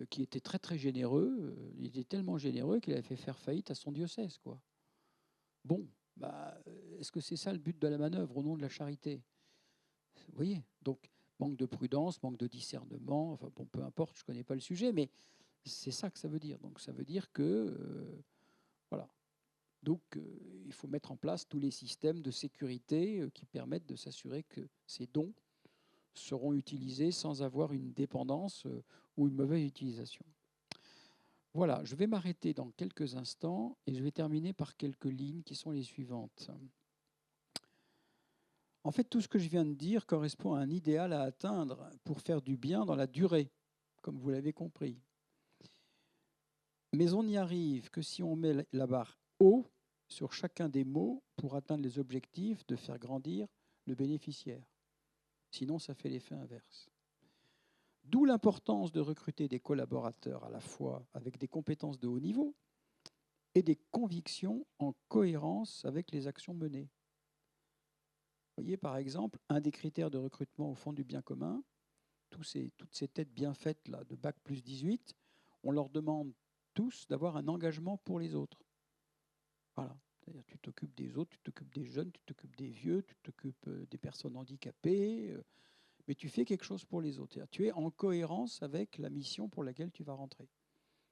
qui était très très généreux. Il était tellement généreux qu'il avait fait faire faillite à son diocèse, quoi. Bon, est-ce que c'est ça le but de la manœuvre au nom de la charité? Vous voyez, donc manque de prudence, manque de discernement. Enfin bon, peu importe, je ne connais pas le sujet, mais c'est ça que ça veut dire. Donc ça veut dire que voilà. Donc, il faut mettre en place tous les systèmes de sécurité qui permettent de s'assurer que ces dons seront utilisés sans avoir une dépendance ou une mauvaise utilisation. Voilà, je vais m'arrêter dans quelques instants et je vais terminer par quelques lignes qui sont les suivantes. En fait, tout ce que je viens de dire correspond à un idéal à atteindre pour faire du bien dans la durée, comme vous l'avez compris. Mais on n'y arrive que si on met la barre haut sur chacun des mots pour atteindre les objectifs de faire grandir le bénéficiaire. Sinon, ça fait l'effet inverse. D'où l'importance de recruter des collaborateurs à la fois avec des compétences de haut niveau et des convictions en cohérence avec les actions menées. Vous voyez, par exemple, un des critères de recrutement au Fonds du bien commun, toutes ces têtes bien faites là, de Bac plus 18, on leur demande tous d'avoir un engagement pour les autres. Voilà. C'est-à-dire, tu t'occupes des autres, tu t'occupes des jeunes, tu t'occupes des vieux, tu t'occupes des personnes handicapées, mais tu fais quelque chose pour les autres. C'est-à-dire, tu es en cohérence avec la mission pour laquelle tu vas rentrer.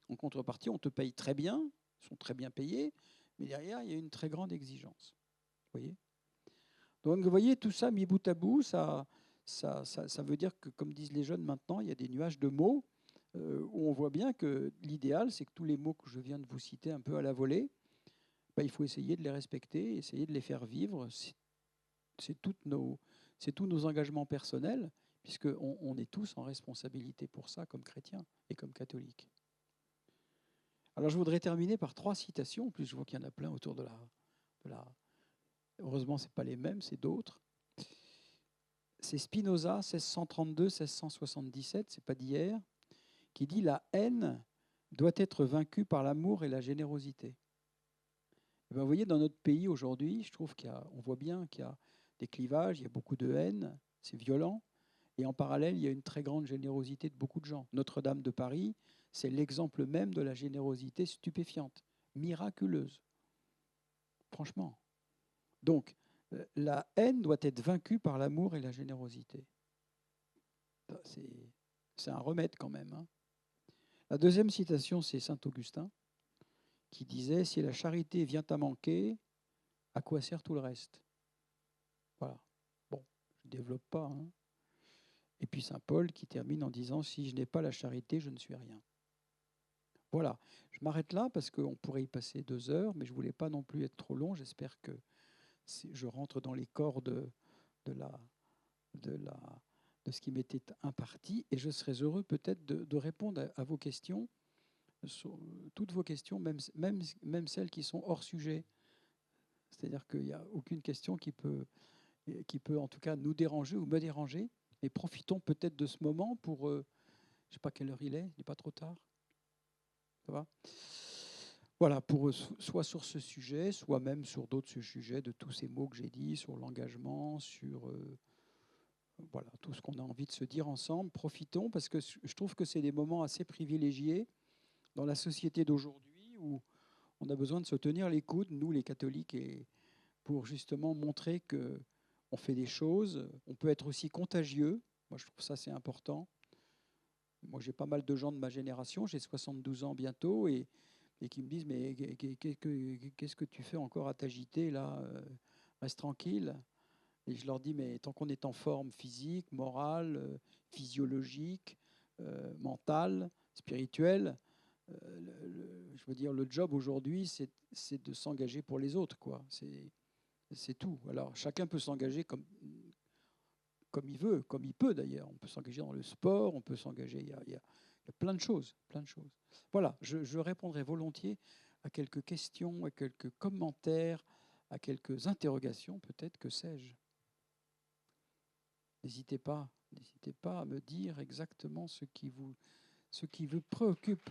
En contrepartie, on te paye très bien, ils sont très bien payés, mais derrière, il y a une très grande exigence. Vous voyez ? Donc, vous voyez, tout ça, mis bout à bout, ça veut dire que, comme disent les jeunes maintenant, il y a des nuages de mots où on voit bien que l'idéal, c'est que tous les mots que je viens de vous citer un peu à la volée, il faut essayer de les respecter, essayer de les faire vivre. C'est tous nos engagements personnels, puisqu'on est tous en responsabilité pour ça comme chrétiens et comme catholiques. Alors je voudrais terminer par 3 citations, en plus je vois qu'il y en a plein autour de la... Heureusement, ce n'est pas les mêmes, c'est d'autres. C'est Spinoza, 1632-1677, ce n'est pas d'hier, qui dit « La haine doit être vaincue par l'amour et la générosité ». Et bien, vous voyez, dans notre pays aujourd'hui, je trouve qu'on voit bien qu'il y a des clivages, il y a beaucoup de haine, c'est violent, et en parallèle, il y a une très grande générosité de beaucoup de gens. Notre-Dame de Paris, c'est l'exemple même de la générosité stupéfiante, miraculeuse. Franchement. Donc, la haine doit être vaincue par l'amour et la générosité. C'est un remède quand même. Hein. La deuxième citation, c'est saint Augustin, qui disait « Si la charité vient à manquer, à quoi sert tout le reste ?» Voilà. Bon, je ne développe pas. Hein. Et puis saint Paul qui termine en disant « Si je n'ai pas la charité, je ne suis rien ». Voilà, je m'arrête là parce qu'on pourrait y passer 2 heures, mais je ne voulais pas non plus être trop long. J'espère que je rentre dans les cordes de ce qui m'était imparti, et je serais heureux peut-être de répondre à vos questions, toutes vos questions, même celles qui sont hors sujet. C'est-à-dire qu'il n'y a aucune question qui peut en tout cas nous déranger ou me déranger, et profitons peut-être de ce moment pour, je ne sais pas quelle heure il n'est pas trop tard. Ça va ? Voilà, pour soit sur ce sujet, soit même sur d'autres sujets, de tous ces mots que j'ai dit, sur l'engagement, sur voilà, tout ce qu'on a envie de se dire ensemble. Profitons, parce que je trouve que c'est des moments assez privilégiés dans la société d'aujourd'hui où on a besoin de se tenir les coudes, nous les catholiques, et pour justement montrer qu'on fait des choses. On peut être aussi contagieux. Moi, je trouve ça c'est important. Moi, j'ai pas mal de gens de ma génération, j'ai 72 ans bientôt, et qui me disent « Mais qu'est-ce que tu fais encore à t'agiter là ? Reste tranquille ». Et je leur dis « Mais tant qu'on est en forme physique, morale, physiologique, mentale, spirituelle, je veux dire, le job aujourd'hui, c'est de s'engager pour les autres, quoi. C'est tout. Alors, chacun peut s'engager comme il veut, comme il peut d'ailleurs. On peut s'engager dans le sport, on peut s'engager... Il y a plein de choses, plein de choses. Voilà, je répondrai volontiers à quelques questions, à quelques commentaires, à quelques interrogations, peut-être, que sais-je. N'hésitez pas à me dire exactement ce qui vous préoccupe.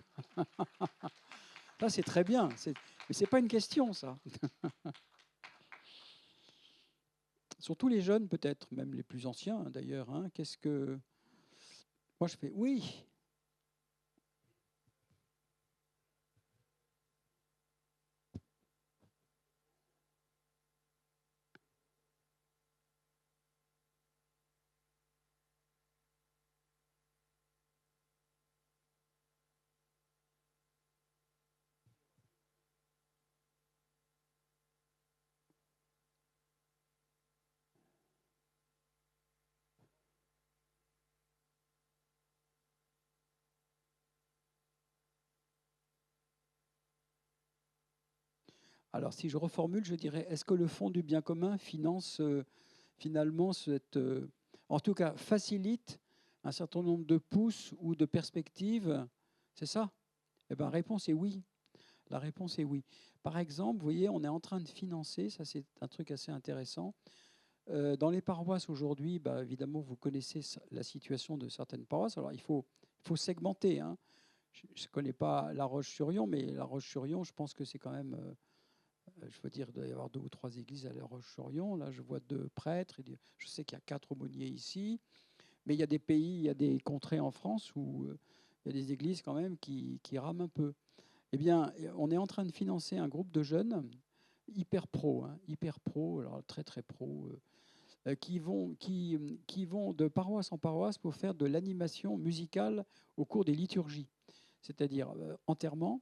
Ça, c'est très bien, mais ce n'est pas une question, ça. Surtout les jeunes, peut-être, même les plus anciens, d'ailleurs. Hein. Qu'est-ce que... Moi, je fais « Oui ». Alors, si je reformule, je dirais, est-ce que le Fonds du bien commun finance finalement en tout cas, facilite un certain nombre de pouces ou de perspectives? C'est ça? Eh bien, la réponse est oui. La réponse est oui. Par exemple, vous voyez, on est en train de financer, ça c'est un truc assez intéressant. Dans les paroisses aujourd'hui, bah, évidemment, vous connaissez la situation de certaines paroisses. Alors, il faut segmenter. Hein. Je ne connais pas La Roche-sur-Yon, mais La Roche-sur-Yon, je pense que c'est quand même... je veux dire, il doit y avoir 2 ou 3 églises à La Roche-sur-Yon. Là, je vois 2 prêtres. Je sais qu'il y a 4 aumôniers ici. Mais il y a des pays, il y a des contrées en France où il y a des églises quand même qui rament un peu. Eh bien, on est en train de financer un groupe de jeunes hyper pro, alors très très pro, qui vont de paroisse en paroisse pour faire de l'animation musicale au cours des liturgies. C'est-à-dire enterrement,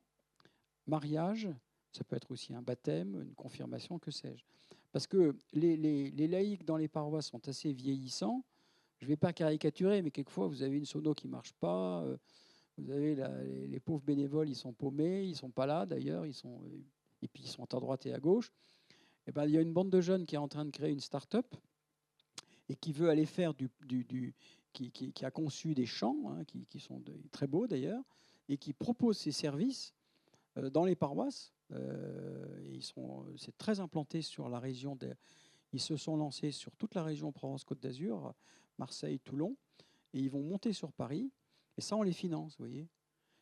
mariage, ça peut être aussi un baptême, une confirmation, que sais-je. Parce que les laïcs dans les paroisses sont assez vieillissants. Je ne vais pas caricaturer, mais quelquefois, vous avez une sono qui ne marche pas. Vous avez les pauvres bénévoles, ils sont paumés, ils ne sont pas là d'ailleurs, et puis ils sont à droite et à gauche. Et ben, il y a une bande de jeunes qui est en train de créer une start-up et qui veut aller faire qui a conçu des chants, hein, qui sont très beaux d'ailleurs, et qui propose ses services dans les paroisses. C'est très implanté sur la région. Ils se sont lancés sur toute la région Provence-Côte d'Azur, Marseille, Toulon, et ils vont monter sur Paris. Et ça, on les finance, vous voyez.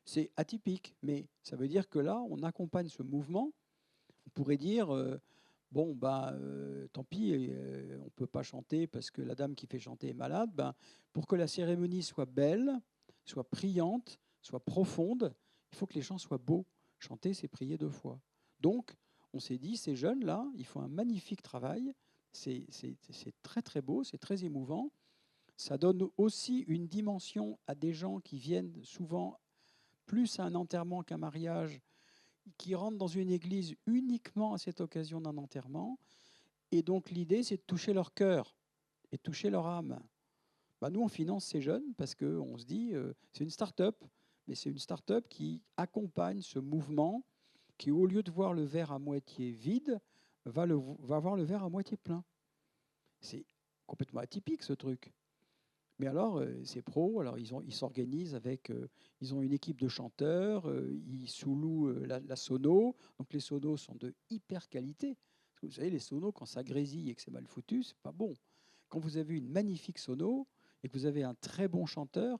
C'est atypique, mais ça veut dire que là, on accompagne ce mouvement. On pourrait dire, bon, tant pis, on ne peut pas chanter parce que la dame qui fait chanter est malade. Pour que la cérémonie soit belle, soit priante, soit profonde, il faut que les chants soient beaux. Chanter, c'est prier 2 fois. Donc, on s'est dit, ces jeunes-là, ils font un magnifique travail. C'est très, très beau, c'est très émouvant. Ça donne aussi une dimension à des gens qui viennent souvent plus à un enterrement qu'un mariage, qui rentrent dans une église uniquement à cette occasion d'un enterrement. Et donc l'idée, c'est de toucher leur cœur et de toucher leur âme. Nous, on finance ces jeunes parce qu'on se dit, c'est une start-up, mais c'est une start-up qui accompagne ce mouvement qui, au lieu de voir le verre à moitié vide, va voir le verre à moitié plein. C'est complètement atypique, ce truc. Mais alors, c'est pro, alors ils s'organisent avec, ils ont une équipe de chanteurs, ils sous-louent la sono. Donc les sonos sont de hyper qualité. Parce que vous savez, les sonos, quand ça grésille et que c'est mal foutu, c'est pas bon. Quand vous avez une magnifique sono et que vous avez un très bon chanteur,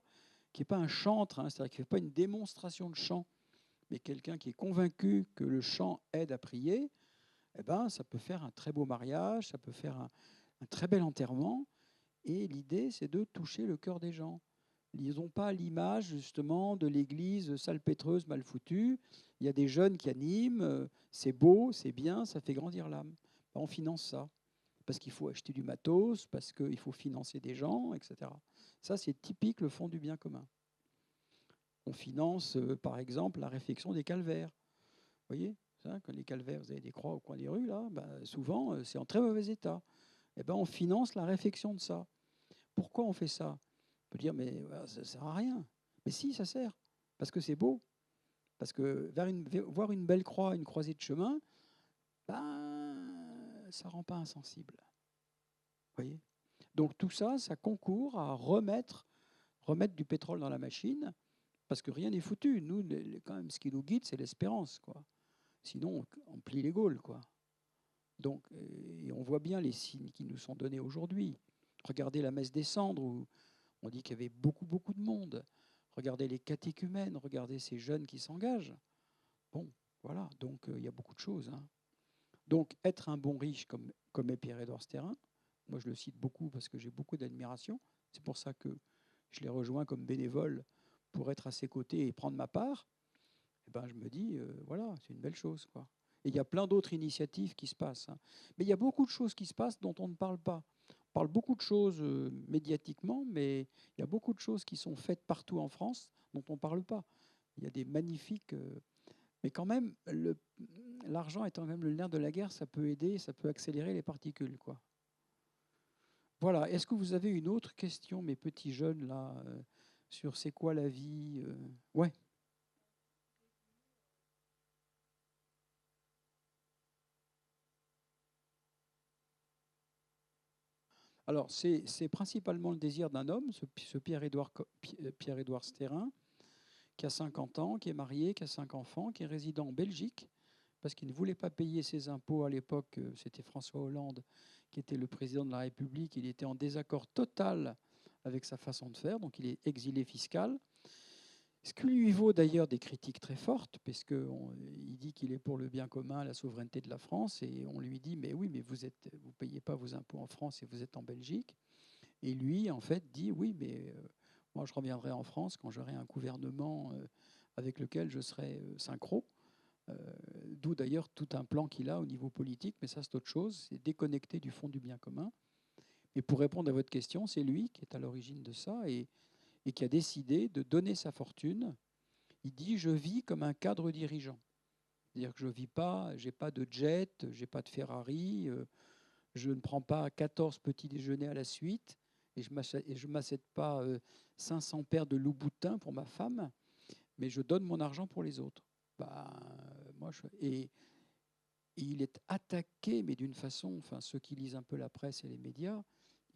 qui n'est pas un chantre, hein, c'est-à-dire qui ne fait pas une démonstration de chant, mais quelqu'un qui est convaincu que le chant aide à prier, ça peut faire un très beau mariage, ça peut faire un très bel enterrement. Et l'idée, c'est de toucher le cœur des gens. Ils n'ont pas l'image, justement, de l'église salpêtreuse, mal foutue. Il y a des jeunes qui animent, c'est beau, c'est bien, ça fait grandir l'âme. On finance ça, parce qu'il faut acheter du matos, parce qu'il faut financer des gens, etc. Ça, c'est typique le fonds du bien commun. On finance, par exemple, la réfection des calvaires. Vous voyez, ça, quand les calvaires, vous avez des croix au coin des rues, là, souvent, c'est en très mauvais état. On finance la réfection de ça. Pourquoi on fait ça? On peut dire, mais ça ne sert à rien. Mais si, ça sert, parce que c'est beau. Parce que voir une belle croix, une croisée de chemin, ça ne rend pas insensible. Vous voyez? Donc tout ça, ça concourt à remettre du pétrole dans la machine, parce que rien n'est foutu. Nous, quand même, ce qui nous guide, c'est l'espérance, quoi. Sinon, on plie les Gaules, quoi. Donc, et on voit bien les signes qui nous sont donnés aujourd'hui. Regardez la messe des cendres, où on dit qu'il y avait beaucoup, beaucoup de monde. Regardez les catéchumènes, regardez ces jeunes qui s'engagent. Bon, voilà, donc il y a beaucoup de choses. Hein. Donc, être un bon riche comme est Pierre-Édouard Stérin, moi je le cite beaucoup parce que j'ai beaucoup d'admiration. C'est pour ça que je l'ai rejoint comme bénévole pour être à ses côtés et prendre ma part. Je me dis, voilà, c'est une belle chose, quoi. Et il y a plein d'autres initiatives qui se passent. Hein. Mais il y a beaucoup de choses qui se passent dont on ne parle pas. On parle beaucoup de choses médiatiquement, mais il y a beaucoup de choses qui sont faites partout en France dont on ne parle pas. Il y a des magnifiques... mais quand même, l'argent étant quand même le nerf de la guerre, ça peut aider, ça peut accélérer les particules, quoi. Voilà. Est-ce que vous avez une autre question, mes petits jeunes, là, sur c'est quoi la vie Ouais. Alors, c'est principalement le désir d'un homme, ce Pierre-Édouard Stérin, qui a 50 ans, qui est marié, qui a 5 enfants, qui est résident en Belgique, parce qu'il ne voulait pas payer ses impôts à l'époque. C'était François Hollande qui était le président de la République. Il était en désaccord total avec sa façon de faire, donc il est exilé fiscal. Ce qui lui vaut d'ailleurs des critiques très fortes, puisqu'il dit qu'il est pour le bien commun, la souveraineté de la France, et on lui dit, mais oui, mais vous ne payez pas vos impôts en France et vous êtes en Belgique. Et lui, en fait, dit, oui, mais moi, je reviendrai en France quand j'aurai un gouvernement avec lequel je serai synchro. D'où d'ailleurs tout un plan qu'il a au niveau politique, mais ça, c'est autre chose, c'est déconnecté du fond du bien commun. Et pour répondre à votre question, c'est lui qui est à l'origine de ça, et qui a décidé de donner sa fortune. Il dit, je vis comme un cadre dirigeant. C'est-à-dire que je ne vis pas, je n'ai pas de jet, je n'ai pas de Ferrari, je ne prends pas 14 petits déjeuners à la suite, et je ne m'achète pas 500 paires de Louboutin pour ma femme, mais je donne mon argent pour les autres. Et il est attaqué, mais d'une façon, enfin, ceux qui lisent un peu la presse et les médias,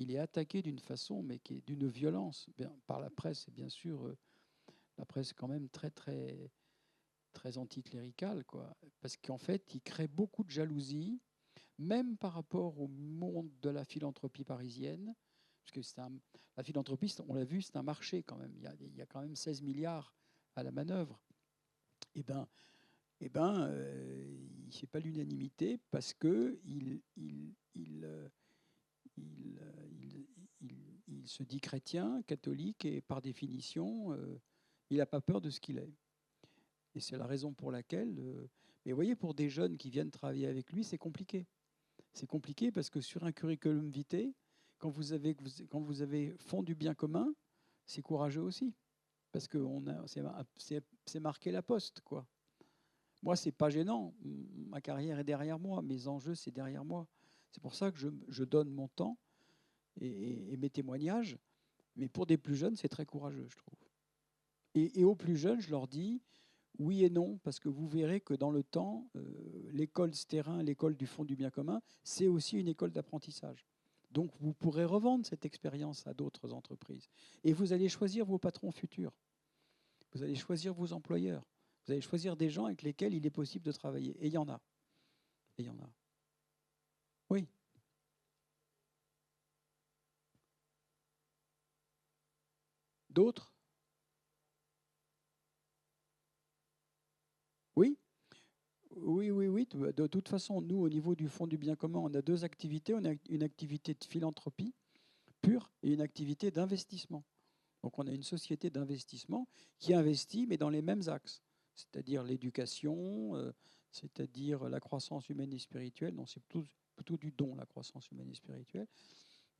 il est attaqué d'une façon, mais qui est d'une violence, par la presse, et bien sûr, la presse est quand même très, très, très anticléricale, quoi. Parce qu'en fait, il crée beaucoup de jalousie, même par rapport au monde de la philanthropie parisienne, parce que la philanthropie, on l'a vu, c'est un marché quand même. Il y a quand même 16 milliards à la manœuvre. Eh ben, il ne fait pas l'unanimité parce qu'il se dit chrétien, catholique, et par définition, il n'a pas peur de ce qu'il est. Et c'est la raison pour laquelle... mais vous voyez, pour des jeunes qui viennent travailler avec lui, c'est compliqué. C'est compliqué parce que sur un curriculum vitae, quand vous avez fond du bien commun, c'est courageux aussi. Parce que c'est marqué la poste, quoi. Moi, c'est pas gênant. Ma carrière est derrière moi. Mes enjeux, c'est derrière moi. C'est pour ça que je donne mon temps et mes témoignages. Mais pour des plus jeunes, c'est très courageux, je trouve. Et aux plus jeunes, je leur dis oui et non, parce que vous verrez que dans le temps, l'école Stérin, l'école du fond du bien commun, c'est aussi une école d'apprentissage. Donc, vous pourrez revendre cette expérience à d'autres entreprises. Et vous allez choisir vos patrons futurs. Vous allez choisir vos employeurs. Vous allez choisir des gens avec lesquels il est possible de travailler. Et il y en a. Et il y en a. Oui. D'autres? Oui. Oui. De toute façon, nous, au niveau du Fonds du bien commun, on a deux activités. On a une activité de philanthropie pure et une activité d'investissement. Donc on a une société d'investissement qui investit, mais dans les mêmes axes, c'est-à-dire l'éducation, c'est-à-dire la croissance humaine et spirituelle. Non, c'est plutôt du don, la croissance humaine et spirituelle.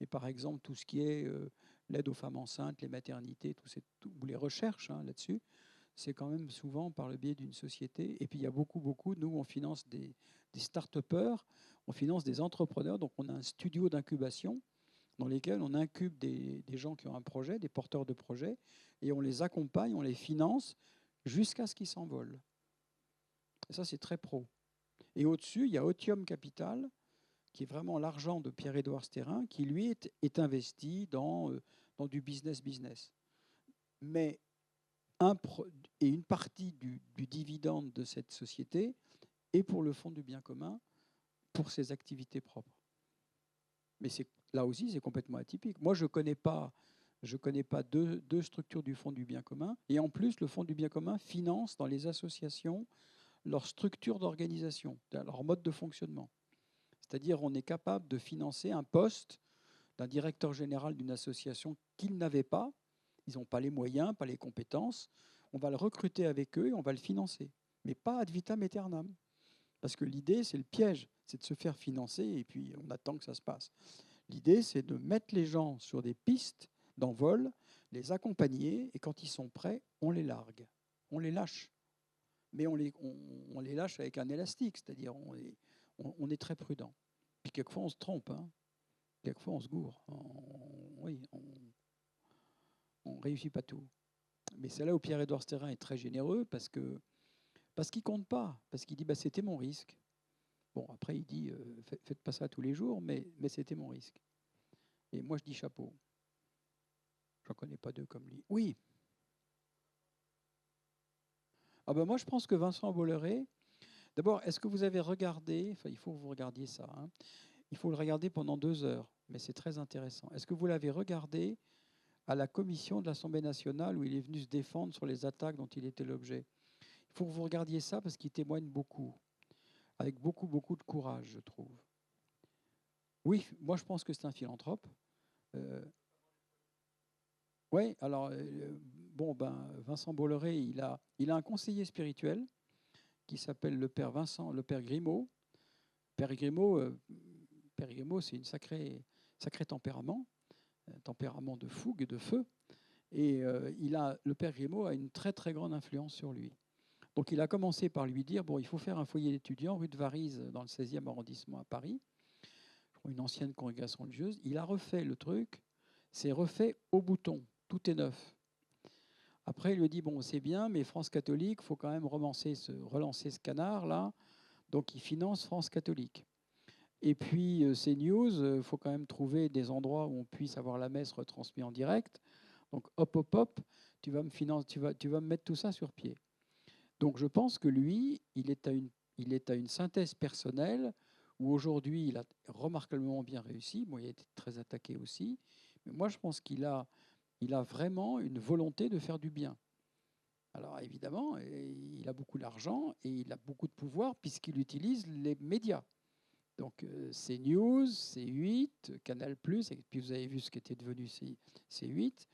Et par exemple, tout ce qui est l'aide aux femmes enceintes, les maternités, ou les recherches là-dessus, c'est quand même souvent par le biais d'une société. Et puis il y a beaucoup, nous, on finance des start-upers, on finance des entrepreneurs. Donc on a un studio d'incubation dans lesquels on incube des gens qui ont un projet, des porteurs de projets, et on les accompagne, on les finance jusqu'à ce qu'ils s'envolent. Et ça, c'est très pro. Et au-dessus, il y a Otium Capital, qui est vraiment l'argent de Pierre-Édouard Stérin, qui, lui, est investi dans du business. Mais une partie du dividende de cette société est pour le fonds du bien commun, pour ses activités propres. Mais là aussi, c'est complètement atypique. Moi, je ne connais pas deux structures du Fonds du bien commun. Et en plus, le Fonds du bien commun finance dans les associations leur structure d'organisation, leur mode de fonctionnement. C'est-à-dire, on est capable de financer un poste d'un directeur général d'une association qu'ils n'avaient pas. Ils n'ont pas les moyens, pas les compétences. On va le recruter avec eux et on va le financer. Mais pas ad vitam aeternam. Parce que l'idée, c'est le piège, c'est de se faire financer et puis on attend que ça se passe. L'idée, c'est de mettre les gens sur des pistes d'envol, les accompagner, et quand ils sont prêts, on les largue, on les lâche. Mais on les lâche avec un élastique, c'est-à-dire on est très prudent. Puis quelquefois, on se trompe, quelquefois, on se gourre. On ne réussit pas tout. Mais c'est là où Pierre-Édouard Stérin est très généreux, parce qu'il ne compte pas, parce qu'il dit c'était mon risque. Bon, après, il dit faites pas ça tous les jours, mais c'était mon risque. Et moi, je dis chapeau. Je n'en connais pas deux comme lui. Oui. Moi, je pense que Vincent Bolloré... D'abord, est-ce que vous avez regardé... il faut que vous regardiez ça. Il faut le regarder pendant 2 heures, mais c'est très intéressant. Est-ce que vous l'avez regardé à la commission de l'Assemblée nationale où il est venu se défendre sur les attaques dont il était l'objet? Il faut que vous regardiez ça parce qu'il témoigne beaucoup, avec beaucoup de courage, je trouve. Oui, moi, je pense que c'est un philanthrope. Oui, alors, Vincent Bolloré, il a un conseiller spirituel qui s'appelle le père Grimaud. Père Grimaud, c'est une sacré tempérament, un tempérament de fougue, de feu. Et le père Grimaud a une très, très grande influence sur lui. Donc, il a commencé par lui dire, il faut faire un foyer d'étudiants rue de Varise, dans le 16e arrondissement à Paris, une ancienne congrégation religieuse. Il a refait le truc, c'est refait au bouton. Tout est neuf. Après, il lui dit, c'est bien, mais France catholique, il faut quand même relancer ce canard-là. Donc, il finance France catholique. Et puis, CNews, il faut quand même trouver des endroits où on puisse avoir la messe retransmise en direct. Donc, hop, hop, hop, tu vas me mettre tout ça sur pied. Donc, je pense que lui, il est à une synthèse personnelle où aujourd'hui, il a remarquablement bien réussi. Bon, il a été très attaqué aussi. Mais moi, je pense qu'il a vraiment une volonté de faire du bien. Alors, évidemment, il a beaucoup d'argent et il a beaucoup de pouvoir puisqu'il utilise les médias. Donc, CNews, C8, Canal+, et puis vous avez vu ce qu'était devenu C8.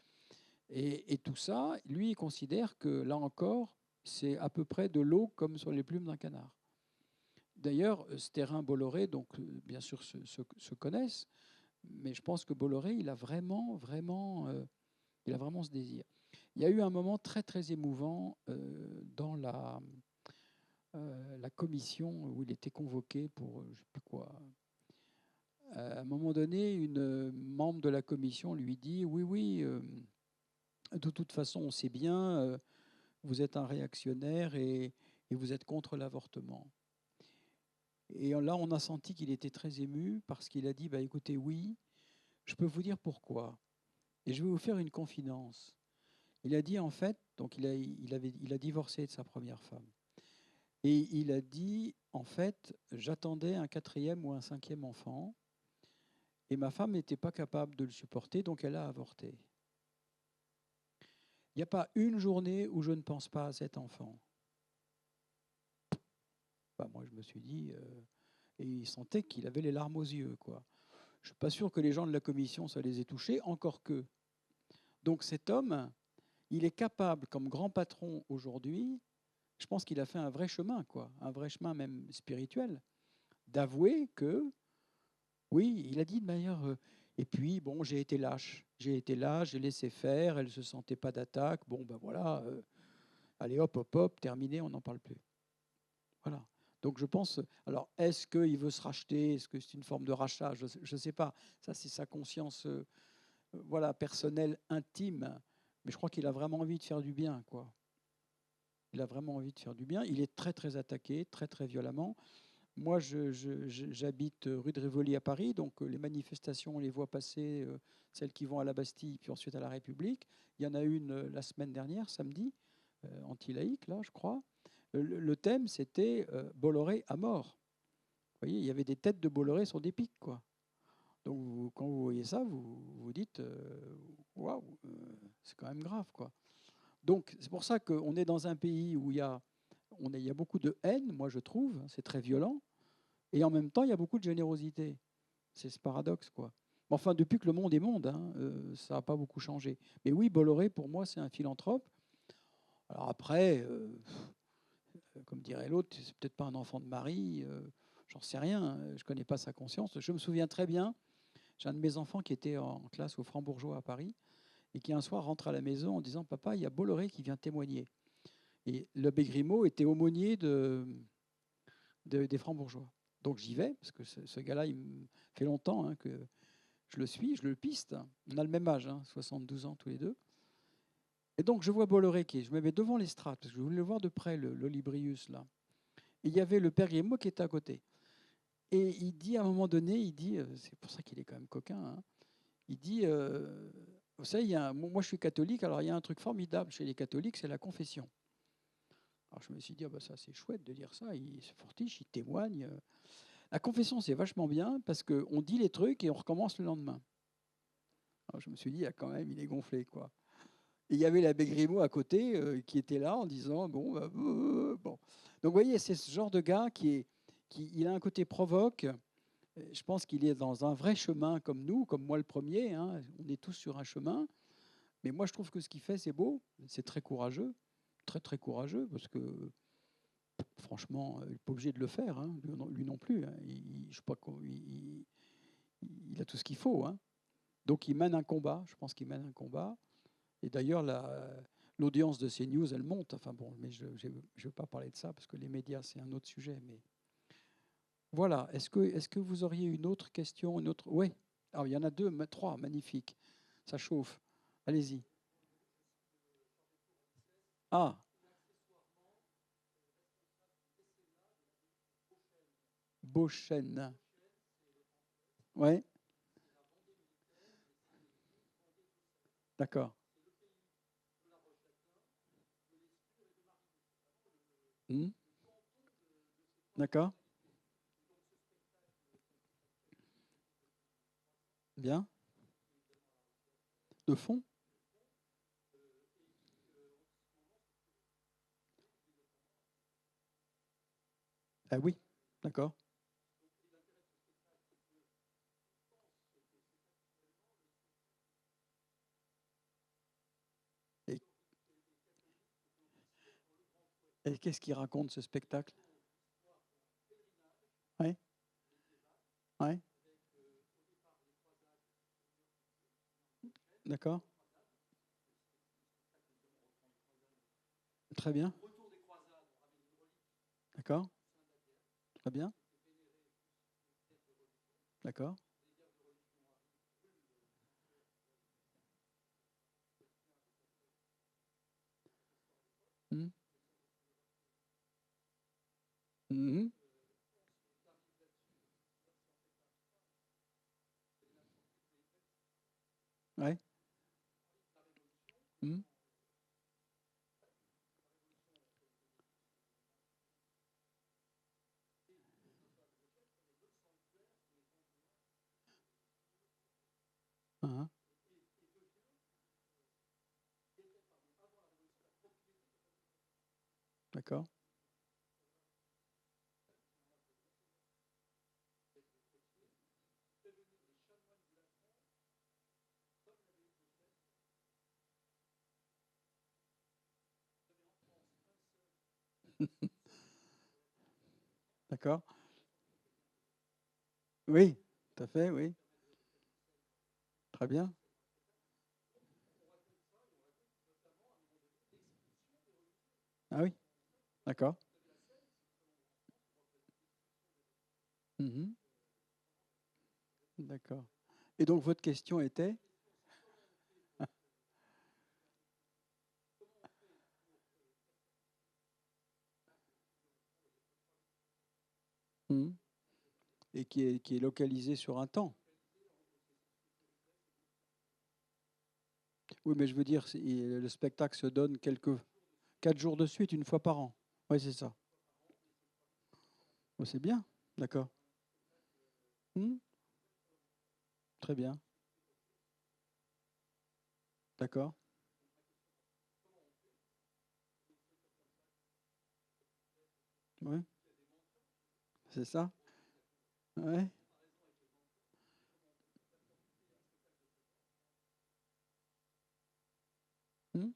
Et tout ça, lui, il considère que, là encore, c'est à peu près de l'eau comme sur les plumes d'un canard. D'ailleurs, Sterrin, Bolloré, donc, bien sûr, se connaissent, mais je pense que Bolloré, il a vraiment ce désir. Il y a eu un moment très, très émouvant dans la commission où il était convoqué pour, je ne sais plus quoi. À un moment donné, une membre de la commission lui dit « Oui, oui, de toute façon, on sait bien, vous êtes un réactionnaire et vous êtes contre l'avortement. » Et là, on a senti qu'il était très ému parce qu'il a dit bah, « Écoutez, oui, je peux vous dire pourquoi. Et je vais vous faire une confidence. » Il a dit en fait, donc il a divorcé de sa première femme. Et il a dit en fait, j'attendais un 4e ou un 5e enfant. Et ma femme n'était pas capable de le supporter, donc elle a avorté. Il n'y a pas une journée où je ne pense pas à cet enfant. Bah, moi, je me suis dit, et il sentait qu'il avait les larmes aux yeux, quoi. Je ne suis pas sûr que les gens de la commission, ça les ait touchés, encore que. Donc cet homme, il est capable, comme grand patron aujourd'hui, je pense qu'il a fait un vrai chemin, quoi, un vrai chemin même spirituel, d'avouer que, oui, il a dit de manière... et puis, bon, j'ai été lâche, j'ai laissé faire, elle ne se sentait pas d'attaque, bon, ben voilà, allez, hop, hop, hop, terminé, on n'en parle plus. Voilà. Donc je pense, alors est-ce qu'il veut se racheter, est-ce que c'est une forme de rachat, je ne sais pas, ça c'est sa conscience voilà, personnelle, intime, mais je crois qu'il a vraiment envie de faire du bien, quoi. Il a vraiment envie de faire du bien, il est très très attaqué, très très violemment. Moi, j'habite rue de Rivoli à Paris, donc les manifestations, on les voit passer, celles qui vont à la Bastille, puis ensuite à la République. Il y en a une la semaine dernière, samedi, anti-laïque, là, je crois. Le thème, c'était Bolloré à mort. Vous voyez, il y avait des têtes de Bolloré sur des pics, quoi. Donc, quand vous voyez ça, vous vous dites, waouh, c'est quand même grave, quoi. Donc, c'est pour ça qu'on est dans un pays où il y a beaucoup de haine, moi, je trouve, c'est très violent. Et en même temps, il y a beaucoup de générosité. C'est ce paradoxe, quoi. Enfin, depuis que le monde est monde, hein, ça n'a pas beaucoup changé. Mais oui, Bolloré, pour moi, c'est un philanthrope. Alors après, comme dirait l'autre, c'est peut-être pas un enfant de Marie, j'en sais rien, je ne connais pas sa conscience. Je me souviens très bien, j'ai un de mes enfants qui était en classe au Franc-Bourgeois à Paris et qui un soir rentre à la maison en disant « Papa, il y a Bolloré qui vient témoigner ». Et l'abbé Grimaud était aumônier des Francs-Bourgeois. Donc j'y vais, parce que ce gars-là, il me fait longtemps que je le suis, je le piste. On a le même âge, 72 ans tous les deux. Et donc je vois Bolloré je me mets devant l'estrade, parce que je voulais le voir de près, l'Olibrius, là. Et il y avait le père Grimaud qui était à côté. Et il dit, à un moment donné, c'est pour ça qu'il est quand même coquin, il dit, vous savez, moi je suis catholique, alors il y a un truc formidable chez les catholiques, c'est la confession. Alors je me suis dit, ah bah ça c'est chouette de dire ça, il se fortiche, il témoigne. La confession, c'est vachement bien parce qu'on dit les trucs et on recommence le lendemain. Alors je me suis dit, ah, quand même, il est gonflé, quoi. Et il y avait l'abbé Grimaud à côté qui était là en disant, bon, bon. Donc vous voyez, c'est ce genre de gars qui il a un côté provoque. Je pense qu'il est dans un vrai chemin comme nous, comme moi le premier. Hein. On est tous sur un chemin. Mais moi, je trouve que ce qu'il fait, c'est beau. C'est très courageux. Très, très courageux parce que franchement, il n'est pas obligé de le faire, hein, lui non plus. Hein. Je sais pas, il a tout ce qu'il faut. Hein. Donc il mène un combat, je pense qu'il mène un combat. Et d'ailleurs, l'audience de CNews, elle monte. Enfin bon, mais je ne veux pas parler de ça parce que les médias, c'est un autre sujet. Mais voilà, est-ce que vous auriez une autre question, une autre... Oui, alors il y en a deux, trois, magnifique. Ça chauffe. Allez-y. Ah, Beauchesne. Ouais, d'accord. Hmm, d'accord, bien. De fond? Ah oui, d'accord. Et, et qu'est-ce qu'il raconte ce spectacle? Ouais, ouais, d'accord. Très bien, d'accord. Très bien, d'accord. Hmm, mhm, ouais, hmm, hein, d'accord. D'accord. Oui, tout à fait, oui. Très bien. Ah oui, d'accord. Mhm, d'accord. Et donc votre question était? Hmm, et qui est localisé sur un temps. Oui, mais je veux dire, le spectacle se donne 4 jours de suite, une fois par an. Oui, c'est ça. Oh, c'est bien, d'accord. Hmm, très bien, d'accord. Oui, c'est ça. Ouais. Hmm.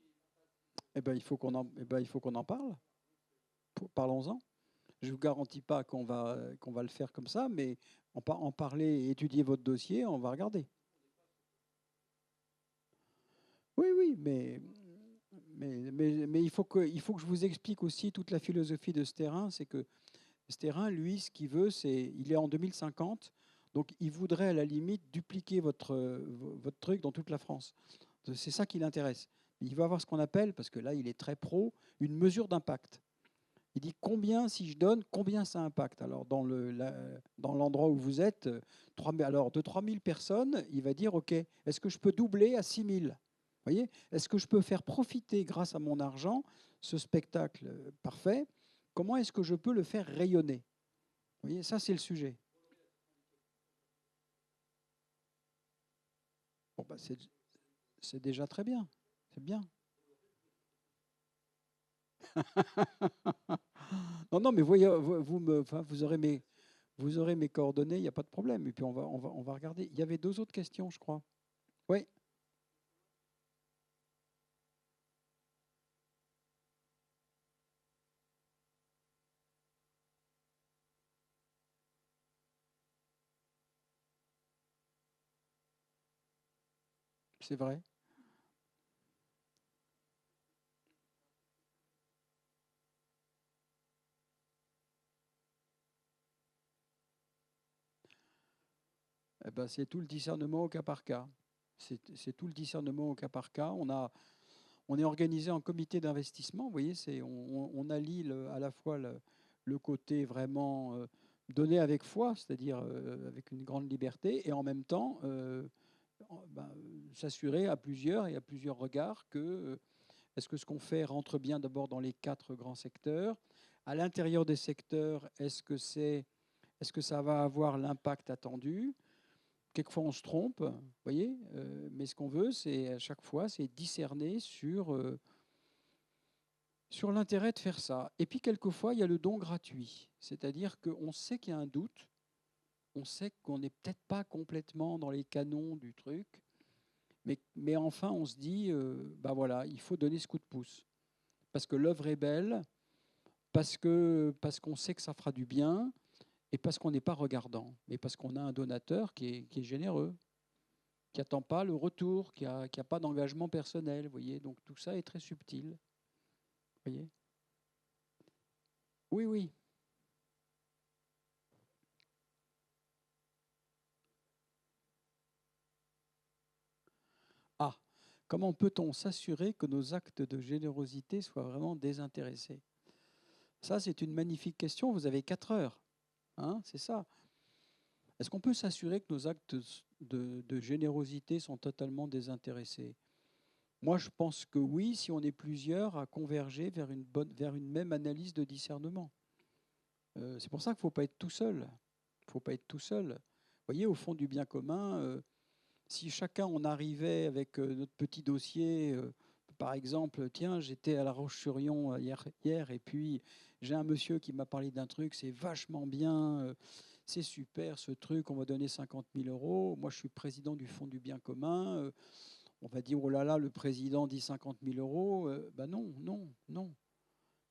Il faut qu'on en parle. Parlons-en. Je ne vous garantis pas qu'on va le faire comme ça, mais en parler, étudier votre dossier, on va regarder. Oui, oui, mais il faut que je vous explique aussi toute la philosophie de ce terrain. C'est que ce terrain, lui, ce qu'il veut, il est en 2050, donc il voudrait à la limite dupliquer votre truc dans toute la France. C'est ça qui l'intéresse. Il va avoir ce qu'on appelle, parce que là, il est très pro, une mesure d'impact. Il dit combien, si je donne, combien ça impacte. Alors, dans l'endroit où vous êtes, alors de 3000 personnes, il va dire, OK, est-ce que je peux doubler à 6000? Voyez, est-ce que je peux faire profiter, grâce à mon argent, ce spectacle parfait? Comment est-ce que je peux le faire rayonner? Vous voyez, ça, c'est le sujet. Bon, bah, c'est déjà très bien. C'est bien. Non, non, mais voyez, enfin, vous aurez mes coordonnées, il n'y a pas de problème. Et puis, on va regarder. Il y avait 2 autres questions, je crois. Oui, c'est vrai. Eh ben, c'est tout le discernement au cas par cas. C'est tout le discernement au cas par cas. On est organisé en comité d'investissement. Vous voyez, on allie à la fois le côté vraiment donner avec foi, c'est-à-dire avec une grande liberté, et en même temps s'assurer à plusieurs et à plusieurs regards que est-ce que ce qu'on fait rentre bien d'abord dans les 4 grands secteurs. À l'intérieur des secteurs, est-ce que ça va avoir l'impact attendu? Quelquefois, on se trompe, vous voyez, mais ce qu'on veut, c'est à chaque fois, c'est discerner sur l'intérêt de faire ça. Et puis, quelquefois, il y a le don gratuit, c'est-à-dire qu'on sait qu'il y a un doute, on sait qu'on n'est peut-être pas complètement dans les canons du truc, mais enfin, on se dit, ben voilà, il faut donner ce coup de pouce, parce que l'œuvre est belle, parce qu'on sait que ça fera du bien, et parce qu'on n'est pas regardant, mais parce qu'on a un donateur qui est généreux, qui n'attend pas le retour, qui a pas d'engagement personnel, vous voyez. Donc tout ça est très subtil, vous voyez. Oui, oui. Ah, comment peut-on s'assurer que nos actes de générosité soient vraiment désintéressés? Ça, c'est une magnifique question. Vous avez 4 heures, hein, c'est ça. Est-ce qu'on peut s'assurer que nos actes de générosité sont totalement désintéressés? Moi, je pense que oui, si on est plusieurs à converger vers une même analyse de discernement. C'est pour ça qu'il ne faut pas être tout seul. Il ne faut pas être tout seul. Vous voyez, au fond du bien commun, si chacun on arrivait avec notre petit dossier, par exemple, tiens, j'étais à La Roche-sur-Yon hier, et puis j'ai un monsieur qui m'a parlé d'un truc, c'est vachement bien, c'est super ce truc, on va donner 50 000 euros. Moi, je suis président du Fonds du bien commun. On va dire, oh là là, le président dit 50 000 euros. Ben non, non, non.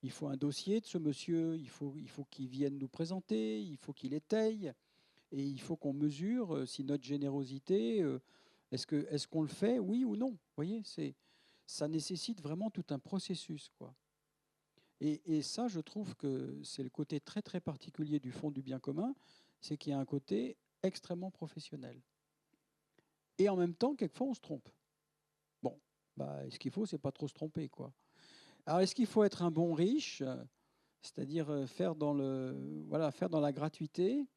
Il faut un dossier de ce monsieur, il faut qu'il vienne nous présenter, il faut qu'il étaye, et il faut qu'on mesure si notre générosité, est-ce qu'on le fait, oui ou non. Vous voyez, ça nécessite vraiment tout un processus, quoi. Et ça, je trouve que c'est le côté très très particulier du Fonds du bien commun, c'est qu'il y a un côté extrêmement professionnel. Et en même temps, quelquefois, on se trompe. Bon, bah, ce qu'il faut, c'est pas trop se tromper, quoi. Alors, est-ce qu'il faut être un bon riche, c'est-à-dire faire dans la gratuité,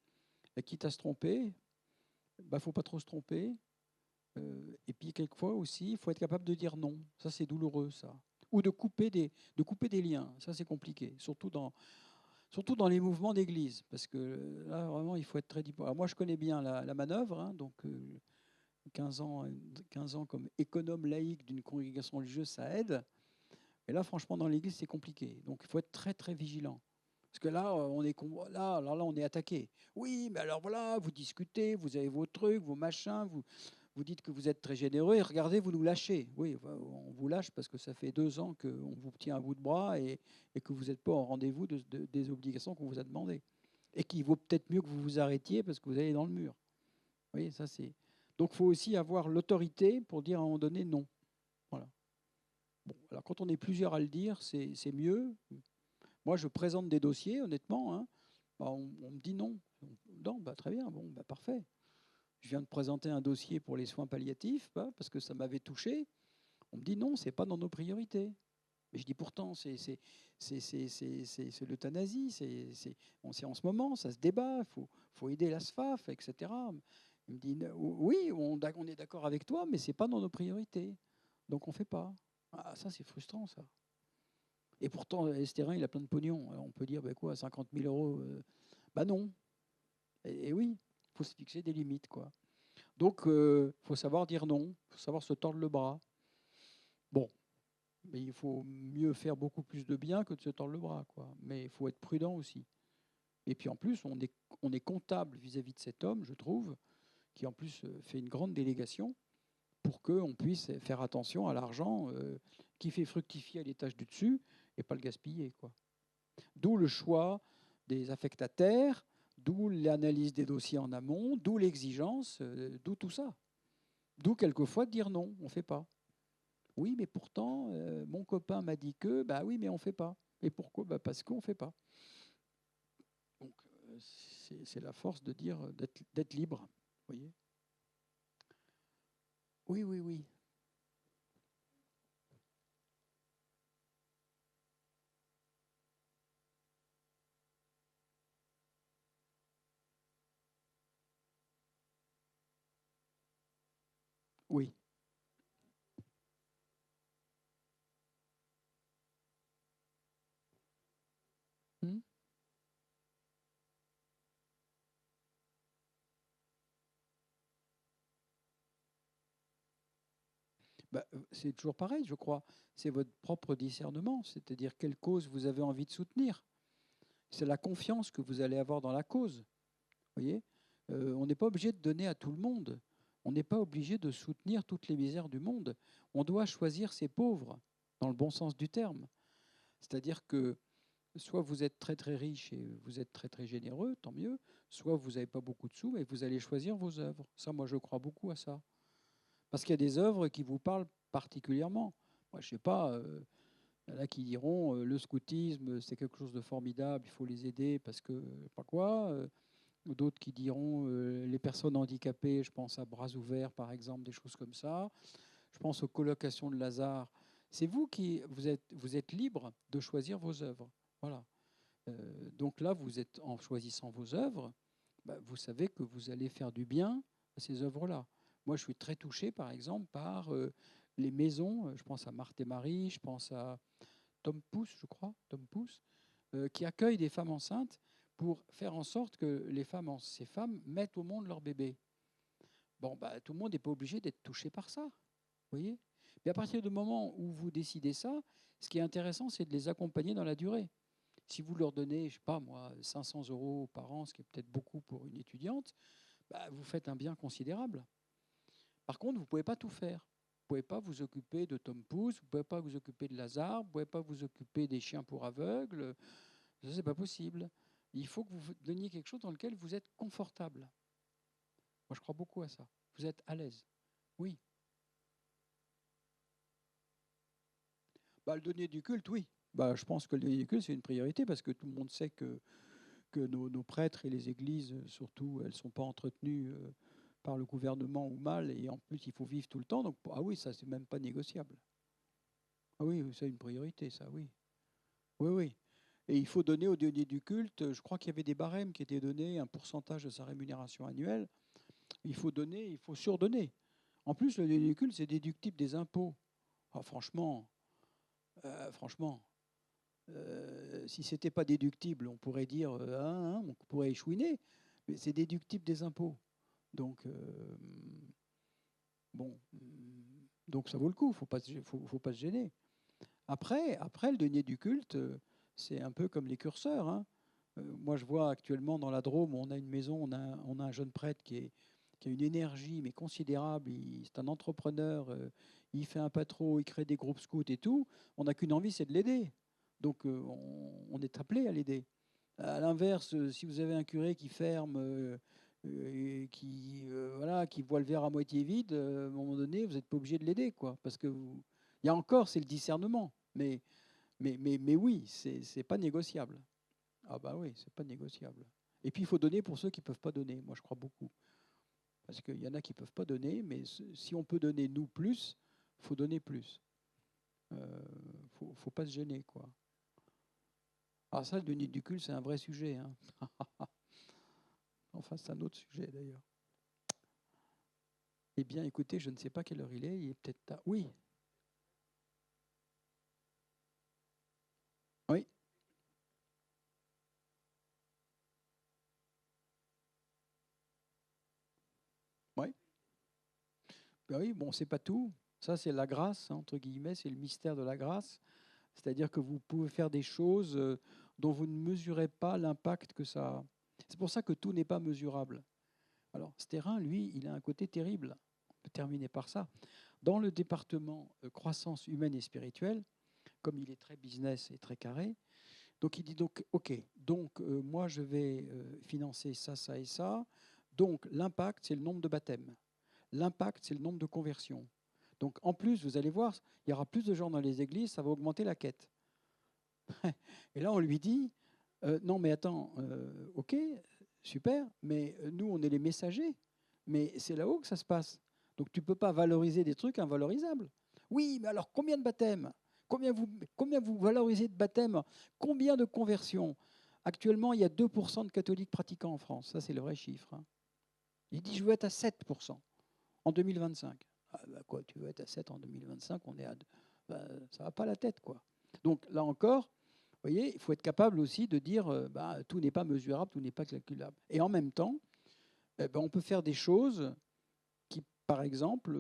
quitte à se tromper? Bah, faut pas trop se tromper. Et puis quelquefois aussi, il faut être capable de dire non. Ça, c'est douloureux, ça. Ou de couper des liens. Ça, c'est compliqué, surtout dans les mouvements d'église, parce que là, vraiment, il faut être très diplomatique. Moi, je connais bien la manœuvre, hein, donc 15 ans, 15 ans comme économe laïque d'une congrégation religieuse, ça aide. Et là, franchement, dans l'église, c'est compliqué. Donc, il faut être très, très vigilant. Parce que là, on est attaqué. Oui, mais alors voilà, vous discutez, vous avez vos trucs, vos machins, vous dites que vous êtes très généreux et regardez, vous nous lâchez. Oui, on vous lâche parce que ça fait 2 ans qu'on vous tient à bout de bras et que vous n'êtes pas au rendez-vous des obligations qu'on vous a demandées. Et qu'il vaut peut-être mieux que vous vous arrêtiez parce que vous allez dans le mur. Vous voyez, ça c'est. Donc, il faut aussi avoir l'autorité pour dire à un moment donné non. Voilà. Bon, alors quand on est plusieurs à le dire, c'est mieux. Moi, je présente des dossiers, honnêtement. Hein. Bah, on me dit non. Non, bah, très bien, bon, bah, parfait. Je viens de présenter un dossier pour les soins palliatifs bah, parce que ça m'avait touché. On me dit non, c'est pas dans nos priorités. Mais je dis pourtant, c'est l'euthanasie, c'est en ce moment, ça se débat, il faut aider la SFAF, etc. Il me dit oui, on est d'accord avec toi, mais c'est pas dans nos priorités. Donc on fait pas. Ah, ça, c'est frustrant, ça. Et pourtant, Estérin, il a plein de pognon. Alors on peut dire, bah quoi, 50 000 euros bah non. Et oui, il faut se fixer des limites, quoi. Donc, il faut savoir dire non, il faut savoir se tordre le bras. Bon, mais il faut mieux faire beaucoup plus de bien que de se tordre le bras, quoi. Mais il faut être prudent aussi. Et puis en plus, on est comptable vis-à-vis de cet homme, je trouve, qui en plus fait une grande délégation pour qu'on puisse faire attention à l'argent qui fait fructifier à l'étage du dessus et pas le gaspiller, quoi. D'où le choix des affectataires, d'où l'analyse des dossiers en amont, d'où l'exigence, d'où tout ça. D'où quelquefois de dire non, on ne fait pas. Oui, mais pourtant, mon copain m'a dit que, bah oui, mais on ne fait pas. Et pourquoi? Bah parce qu'on ne fait pas. Donc, c'est la force de dire d'être libre. Vous voyez? Oui, oui, oui. Oui. Hmm. Bah, c'est toujours pareil, je crois. C'est votre propre discernement, c'est-à-dire quelle cause vous avez envie de soutenir. C'est la confiance que vous allez avoir dans la cause. Vous voyez, on n'est pas obligé de donner à tout le monde. On n'est pas obligé de soutenir toutes les misères du monde. On doit choisir ses pauvres, dans le bon sens du terme. C'est-à-dire que soit vous êtes très très riche et vous êtes très très généreux, tant mieux, soit vous n'avez pas beaucoup de sous et vous allez choisir vos œuvres. Ça, moi, je crois beaucoup à ça. Parce qu'il y a des œuvres qui vous parlent particulièrement. Moi, je ne sais pas, il y en a qui diront le scoutisme, c'est quelque chose de formidable, il faut les aider parce que, pas quoi. D'autres qui diront les personnes handicapées, je pense à Bras Ouverts, par exemple, des choses comme ça. Je pense aux colocations de Lazare. C'est vous qui vous êtes libre de choisir vos œuvres. Voilà. Donc là, vous êtes en choisissant vos œuvres, bah, vous savez que vous allez faire du bien à ces œuvres-là. Moi, je suis très touché, par exemple, par les maisons. Je pense à Marthe et Marie, je pense à Tom Pouce, je crois, Tom Pouce, qui accueillent des femmes enceintes pour faire en sorte que ces femmes mettent au monde leur bébé. Bon, bah, tout le monde n'est pas obligé d'être touché par ça, vous voyez. Mais à partir du moment où vous décidez ça, ce qui est intéressant, c'est de les accompagner dans la durée. Si vous leur donnez, je sais pas moi, 500 € par an, ce qui est peut-être beaucoup pour une étudiante, bah, vous faites un bien considérable. Par contre, vous ne pouvez pas tout faire. Vous ne pouvez pas vous occuper de Tom Pouce, vous ne pouvez pas vous occuper de Lazare, vous ne pouvez pas vous occuper des chiens pour aveugles. Ça, c'est pas possible. Il faut que vous donniez quelque chose dans lequel vous êtes confortable. Moi, je crois beaucoup à ça. Vous êtes à l'aise. Oui. Bah, le donner du culte, oui. Bah, je pense que le donner du culte, c'est une priorité parce que tout le monde sait que nos prêtres et les églises, surtout, elles ne sont pas entretenues par le gouvernement ou mal. Et en plus, il faut vivre tout le temps. Donc, ah oui, ça, c'est même pas négociable. Ah oui, c'est une priorité, ça, oui. Oui, oui. Et il faut donner au denier du culte, je crois qu'il y avait des barèmes qui étaient donnés, un pourcentage de sa rémunération annuelle. Il faut donner, il faut surdonner. En plus, le denier du culte, c'est déductible des impôts. Ah, franchement, si ce n'était pas déductible, on pourrait dire, on pourrait échouiner, mais c'est déductible des impôts. Donc, bon, donc ça vaut le coup, il ne faut pas se gêner. Après, le denier du culte, c'est un peu comme les curseurs. Hein. Moi, je vois actuellement dans la Drôme, on a une maison, on a un jeune prêtre qui a une énergie mais considérable. C'est un entrepreneur, il fait un patron, il crée des groupes scouts et tout. On n'a qu'une envie, c'est de l'aider. Donc, on est appelé à l'aider. À l'inverse, si vous avez un curé qui ferme, et qui voit le verre à moitié vide, à un moment donné, vous n'êtes pas obligé de l'aider, quoi. Parce que il y a encore, c'est le discernement. Mais oui, c'est pas négociable. Ah bah oui, c'est pas négociable. Et puis il faut donner pour ceux qui ne peuvent pas donner. Moi, je crois beaucoup. Parce qu'il y en a qui ne peuvent pas donner, mais si on peut donner nous plus, il faut donner plus. Faut pas se gêner, quoi. Alors ça, le denier du culte, c'est un vrai sujet. Hein. Enfin, c'est un autre sujet, d'ailleurs. Eh bien, écoutez, je ne sais pas quelle heure il est. Il est peut-être tard. Oui. Oui. Oui. Ben oui, bon, c'est pas tout. Ça, c'est la grâce, hein, entre guillemets, c'est le mystère de la grâce. C'est-à-dire que vous pouvez faire des choses dont vous ne mesurez pas l'impact que ça a. C'est pour ça que tout n'est pas mesurable. Alors, ce terrain, lui, il a un côté terrible. On peut terminer par ça. Dans le département croissance humaine et spirituelle, comme il est très business et très carré, donc il dit donc, OK, donc moi je vais financer ça, ça et ça. Donc l'impact, c'est le nombre de baptêmes. L'impact, c'est le nombre de conversions. Donc en plus, vous allez voir, il y aura plus de gens dans les églises, ça va augmenter la quête. Et là, on lui dit, non mais attends, OK, super, mais nous, on est les messagers. Mais c'est là-haut que ça se passe. Donc tu ne peux pas valoriser des trucs invalorisables. Oui, mais alors combien de baptêmes, combien vous valorisez de baptêmes? Combien de conversions? Actuellement, il y a 2% de catholiques pratiquants en France. Ça, c'est le vrai chiffre. Hein. Il dit, je veux être à 7% en 2025. Ah, bah, quoi, tu veux être à 7 en 2025, on est à 2. Bah, ça ne va pas la tête, quoi. Donc là encore, vous voyez, il faut être capable aussi de dire bah, tout n'est pas mesurable, tout n'est pas calculable. Et en même temps, on peut faire des choses qui, par exemple,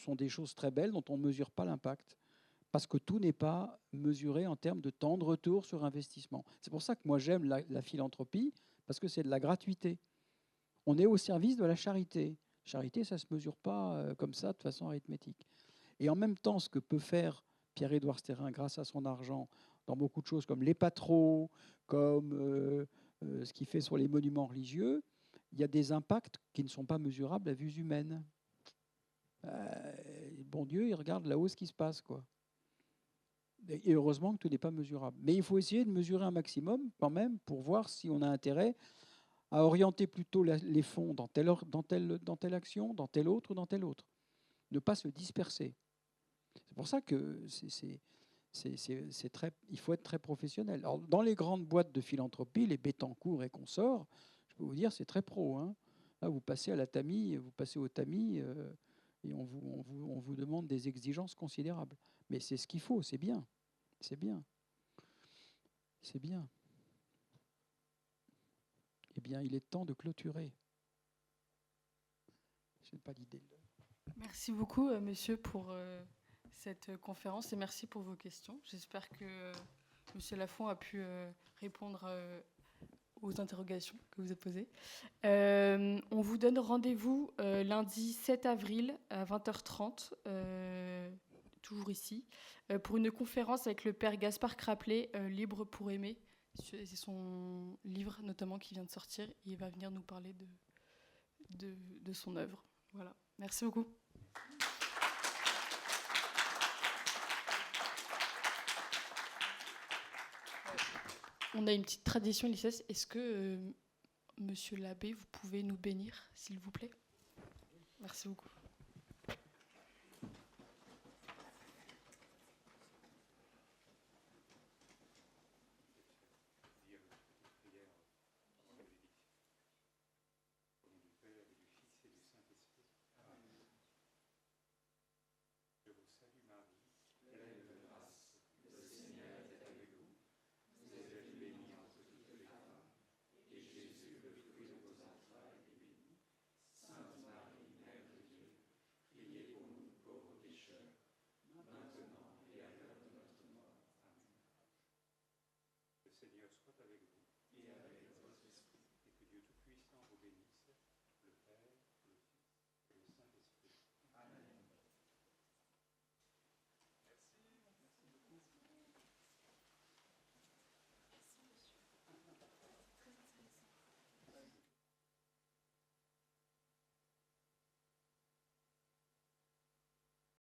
sont des choses très belles dont on ne mesure pas l'impact. Parce que tout n'est pas mesuré en termes de temps de retour sur investissement. C'est pour ça que moi j'aime la philanthropie, parce que c'est de la gratuité. On est au service de la charité. Charité, ça ne se mesure pas comme ça, de façon arithmétique. Et en même temps, ce que peut faire Pierre-Édouard Stérin grâce à son argent dans beaucoup de choses comme les patros, comme ce qu'il fait sur les monuments religieux, il y a des impacts qui ne sont pas mesurables à vue humaine. Bon Dieu, il regarde là-haut ce qui se passe, quoi. Et heureusement que tout n'est pas mesurable. Mais il faut essayer de mesurer un maximum quand même pour voir si on a intérêt à orienter plutôt les fonds dans telle action, dans telle autre ou dans telle autre. Ne pas se disperser. C'est pour ça que il faut être très professionnel. Alors, dans les grandes boîtes de philanthropie, les Bettencourt et consorts, je peux vous dire, c'est très pro. Hein. Là, vous passez à la tamis, vous passez au tamis, et on vous demande des exigences considérables. Mais c'est ce qu'il faut, c'est bien. C'est bien. C'est bien. Eh bien, il est temps de clôturer. Je n'ai pas l'idée. Merci beaucoup, monsieur, pour cette conférence et merci pour vos questions. J'espère que monsieur Lafont a pu répondre aux interrogations que vous avez posées. On vous donne rendez-vous lundi 7 avril à 20h30, toujours ici, pour une conférence avec le père Gaspard Craplet, Libre pour aimer. C'est son livre notamment qui vient de sortir. Il va venir nous parler de son œuvre. Voilà. Merci beaucoup. On a une petite tradition, l'ICES. Est-ce que, monsieur l'abbé, vous pouvez nous bénir, s'il vous plaît? Merci beaucoup. Le Seigneur soit avec vous. Et avec